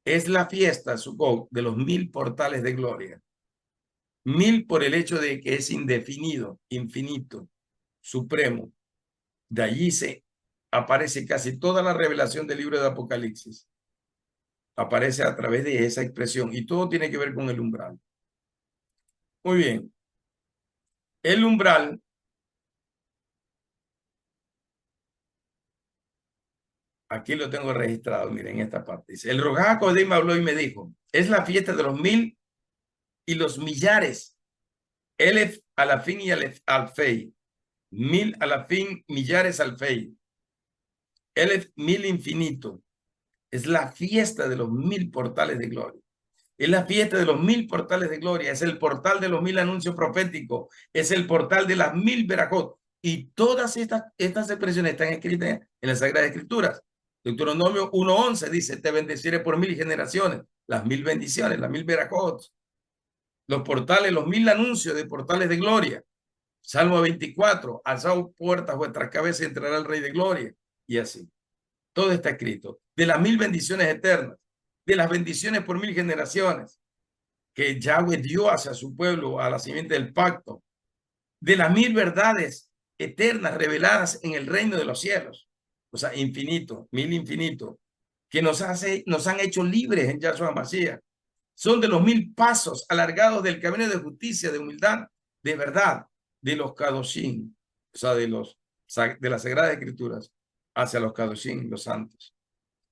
es la fiesta, Sukkot, de los 1000 portales de gloria. 1000 por el hecho de que es indefinido, infinito, supremo. De allí se aparece casi toda la revelación del libro de Apocalipsis. Aparece a través de esa expresión y todo tiene que ver con el umbral. Muy bien. El umbral aquí lo tengo registrado, miren, en esta parte. Dice, el Ruaj HaKodesh me habló y me dijo, es la fiesta de los 1000 y los millares. Elef alafín y alfei. 1000 alafín, millares alfei. Elef 1000 infinito. Es la fiesta de los 1000 portales de gloria. Es la fiesta de los 1000 portales de gloria. Es el portal de los 1000 anuncios proféticos. Es el portal de las 1000 verajot. Y todas estas expresiones están escritas en las Sagradas Escrituras. Deuteronomio 1:11 dice, te bendeciré por 1000 generaciones. Las 1000 bendiciones, las 1000 verajot. Los portales, los 1000 anuncios de portales de gloria. Salmo 24, alzad puertas vuestras cabezas y entrará el Rey de Gloria. Y así. Todo está escrito. De las 1000 bendiciones eternas. De las bendiciones por 1000 generaciones que Yahweh dio hacia su pueblo a la simiente del pacto, de las 1000 verdades eternas reveladas en el reino de los cielos, o sea, infinito, 1000 infinito, que nos han hecho libres en Yahshua Mashiach. Son de los 1000 pasos alargados del camino de justicia, de humildad, de verdad, de los Kadoshim, o sea, de las Sagradas Escrituras, hacia los Kadoshim, los santos.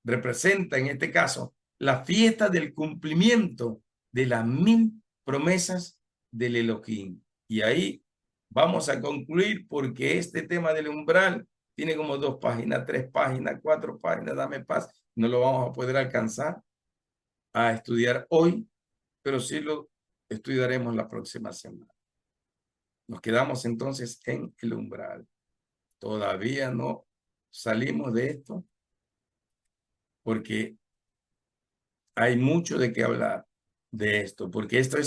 Representa en este caso la fiesta del cumplimiento de las 1000 promesas del Elohim. Y ahí vamos a concluir porque este tema del umbral tiene como 2 páginas, 3 páginas, 4 páginas, dame paz. No lo vamos a poder alcanzar a estudiar hoy, pero sí lo estudiaremos la próxima semana. Nos quedamos entonces en el umbral. Todavía no salimos de esto porque hay mucho de qué hablar de esto, porque esto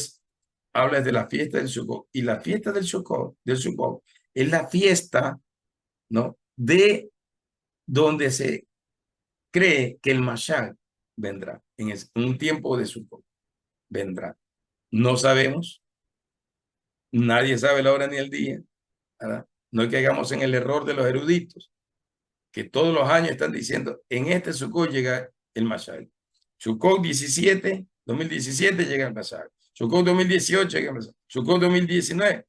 habla de la fiesta del Sukkot, y la fiesta del Sukkot es la fiesta, ¿no?, de donde se cree que el Mashiach vendrá, en un tiempo de Sukkot, vendrá. No sabemos, nadie sabe la hora ni el día, ¿verdad? No caigamos en el error de los eruditos, que todos los años están diciendo, en este Sukkot llega el Mashiach. Sukkot 2017 llega el Mashiach. Sukkot 2018 llega el Mashiach. Sukkot 2019,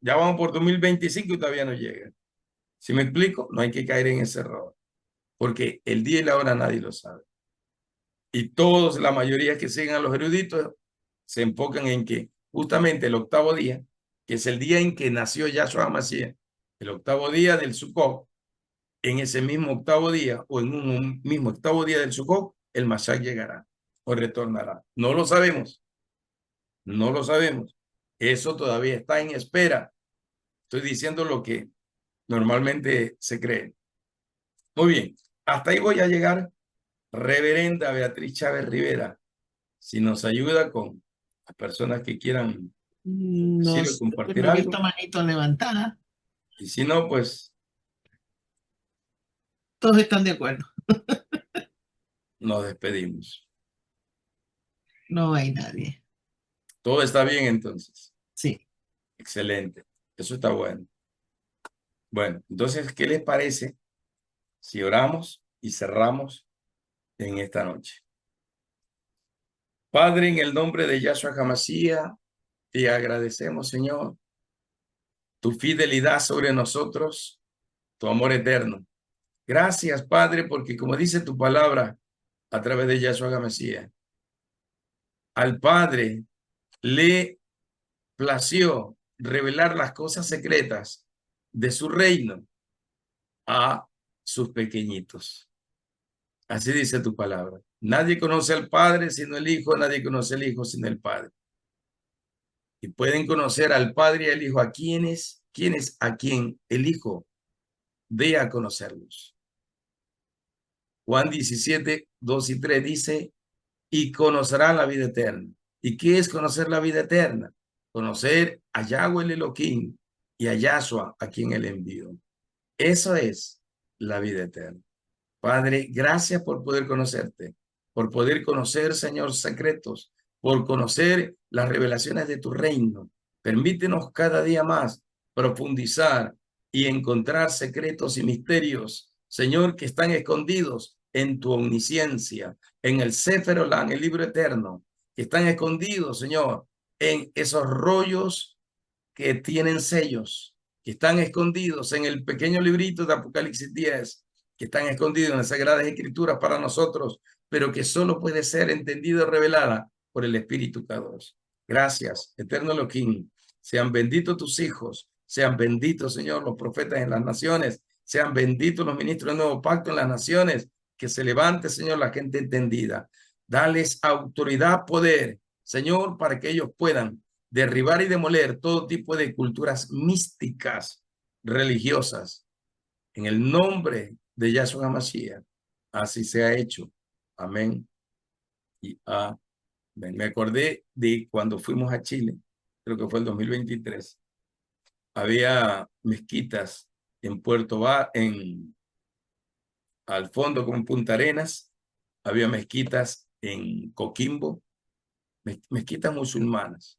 ya vamos por 2025 y todavía no llega. ¿Sí me explico? No hay que caer en ese error, porque el día y la hora nadie lo sabe. Y todos, la mayoría que siguen a los eruditos, se enfocan en que justamente el 8º día, que es el día en que nació Yahshua Mashiach, el 8º día del Sukkot, en ese mismo 8º día o en un mismo 8º día del Sukkot, el Mashiach llegará o retornará. No lo sabemos. No lo sabemos. Eso todavía está en espera. Estoy diciendo lo que normalmente se cree. Muy bien. Hasta ahí voy a llegar. Reverenda Beatriz Chávez Rivera, si nos ayuda con las personas que quieran decir o compartir No he algo. visto manito levantada. Y si no, pues Todos están de acuerdo. nos despedimos. No hay nadie. Todo está bien entonces. Sí. Excelente. Eso está bueno. Bueno, entonces, ¿qué les parece si oramos y cerramos en esta noche? Padre, en el nombre de Yahshua HaMashiach, te agradecemos, Señor, tu fidelidad sobre nosotros, tu amor eterno. Gracias, Padre, porque como dice tu palabra a través de Yahshua HaMashiach, al Padre le plació revelar las cosas secretas de su reino a sus pequeñitos. Así dice tu palabra. Nadie conoce al Padre sino el Hijo, nadie conoce al Hijo sino el Padre. Y pueden conocer al Padre y al Hijo a quienes quienes a quien el Hijo dé a conocerlos. Juan 17, 2 y 3 dice, y conocerán la vida eterna. ¿Y qué es conocer la vida eterna? Conocer a Yahweh el Elohim y a Yahshua a quien él envió. Eso es la vida eterna. Padre, gracias por poder conocerte, por poder conocer, Señor, secretos, por conocer las revelaciones de tu reino. Permítenos cada día más profundizar y encontrar secretos y misterios, Señor, que están escondidos en tu omnisciencia, en el Sefer Olam, el libro eterno, que están escondidos, Señor, en esos rollos que tienen sellos, que están escondidos en el pequeño librito de Apocalipsis 10, que están escondidos en las Sagradas Escrituras para nosotros, pero que solo puede ser entendida y revelada por el Espíritu Kadosh. Gracias, eterno Elohim. Sean benditos tus hijos, sean benditos, Señor, los profetas en las naciones, sean benditos los ministros del nuevo pacto en las naciones, que se levante, Señor, la gente entendida. Dales autoridad, poder, Señor, para que ellos puedan derribar y demoler todo tipo de culturas místicas, religiosas. En el nombre de Yahshua HaMashiach, así se ha hecho. Amén y amén. Me acordé de cuando fuimos a Chile, creo que fue el 2023. Había mezquitas en al fondo con Punta Arenas, había mezquitas en Coquimbo, mezquitas musulmanas.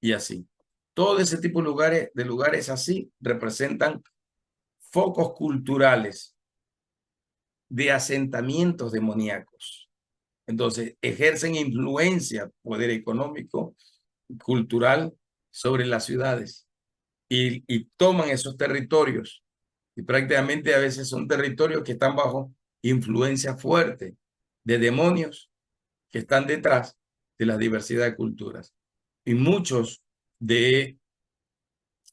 Y así. Todo ese tipo de lugares así representan focos culturales de asentamientos demoníacos. Entonces, ejercen influencia, poder económico, cultural sobre las ciudades y toman esos territorios. Y prácticamente a veces son territorios que están bajo influencia fuerte de demonios que están detrás de la diversidad de culturas. Y muchos de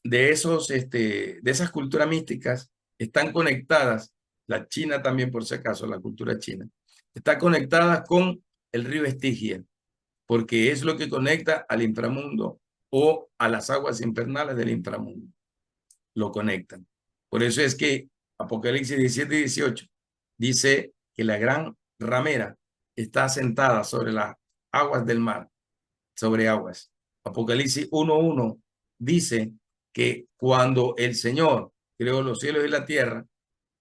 esas culturas místicas están conectadas, la China también por si acaso, la cultura china, está conectada con el río Estigia, porque es lo que conecta al inframundo o a las aguas infernales del inframundo. Lo conectan. Por eso es que Apocalipsis 17 y 18 dice que la gran ramera está sentada sobre las aguas del mar, sobre aguas. Apocalipsis 1:1 dice que cuando el Señor creó los cielos y la tierra,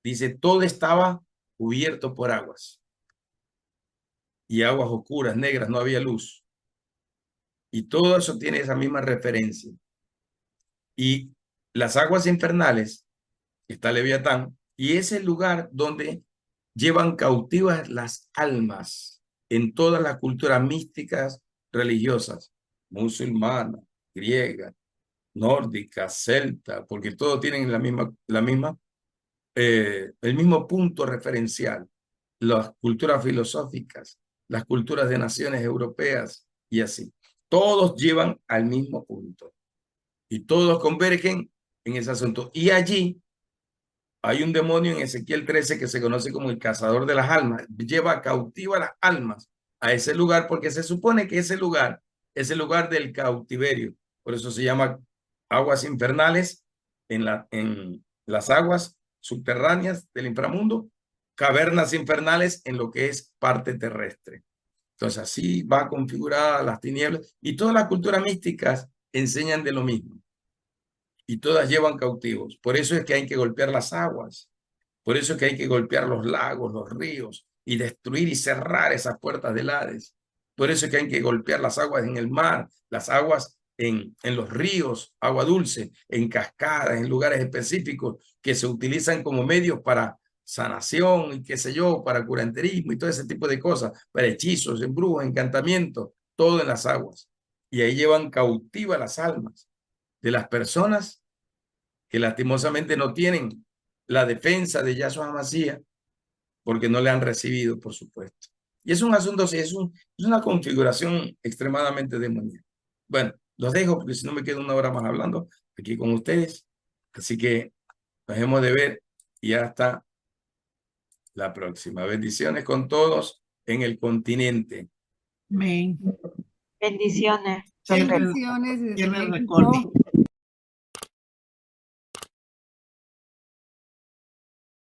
dice, todo estaba cubierto por aguas. Y aguas oscuras, negras, no había luz. Y todo eso tiene esa misma referencia. Y las aguas infernales, está Leviatán, y es el lugar donde llevan cautivas las almas en todas las culturas místicas religiosas, musulmana, griega, nórdica, celta, porque todos tienen el mismo punto referencial. Las culturas filosóficas, las culturas de naciones europeas y así. Todos llevan al mismo punto y todos convergen en ese asunto. Y allí hay un demonio en Ezequiel 13 que se conoce como el cazador de las almas. Lleva cautiva las almas a ese lugar porque se supone que ese lugar es el lugar del cautiverio. Por eso se llama aguas infernales en las aguas subterráneas del inframundo, cavernas infernales en lo que es parte terrestre. Entonces así va configurada las tinieblas y todas las culturas místicas enseñan de lo mismo y todas llevan cautivos. Por eso es que hay que golpear las aguas, por eso es que hay que golpear los lagos, los ríos y destruir y cerrar esas puertas del Hades. Por eso es que hay que golpear las aguas en el mar, las aguas en los ríos, agua dulce, en cascadas, en lugares específicos que se utilizan como medios para sanación y qué sé yo, para curanterismo y todo ese tipo de cosas, para hechizos, embrujos, encantamientos, todo en las aguas. Y ahí llevan cautivas las almas de las personas que lastimosamente no tienen la defensa de Yahshua HaMashiach porque no le han recibido, por supuesto. Y es un asunto, es una configuración extremadamente demoníaca. Bueno, los dejo porque si no me quedo una hora más hablando aquí con ustedes. Así que nos hemos de ver y hasta la próxima. Bendiciones con todos en el continente. Amén. Bendiciones. Dios les Profeta. Bendiciones Dios desde les México. recuerde.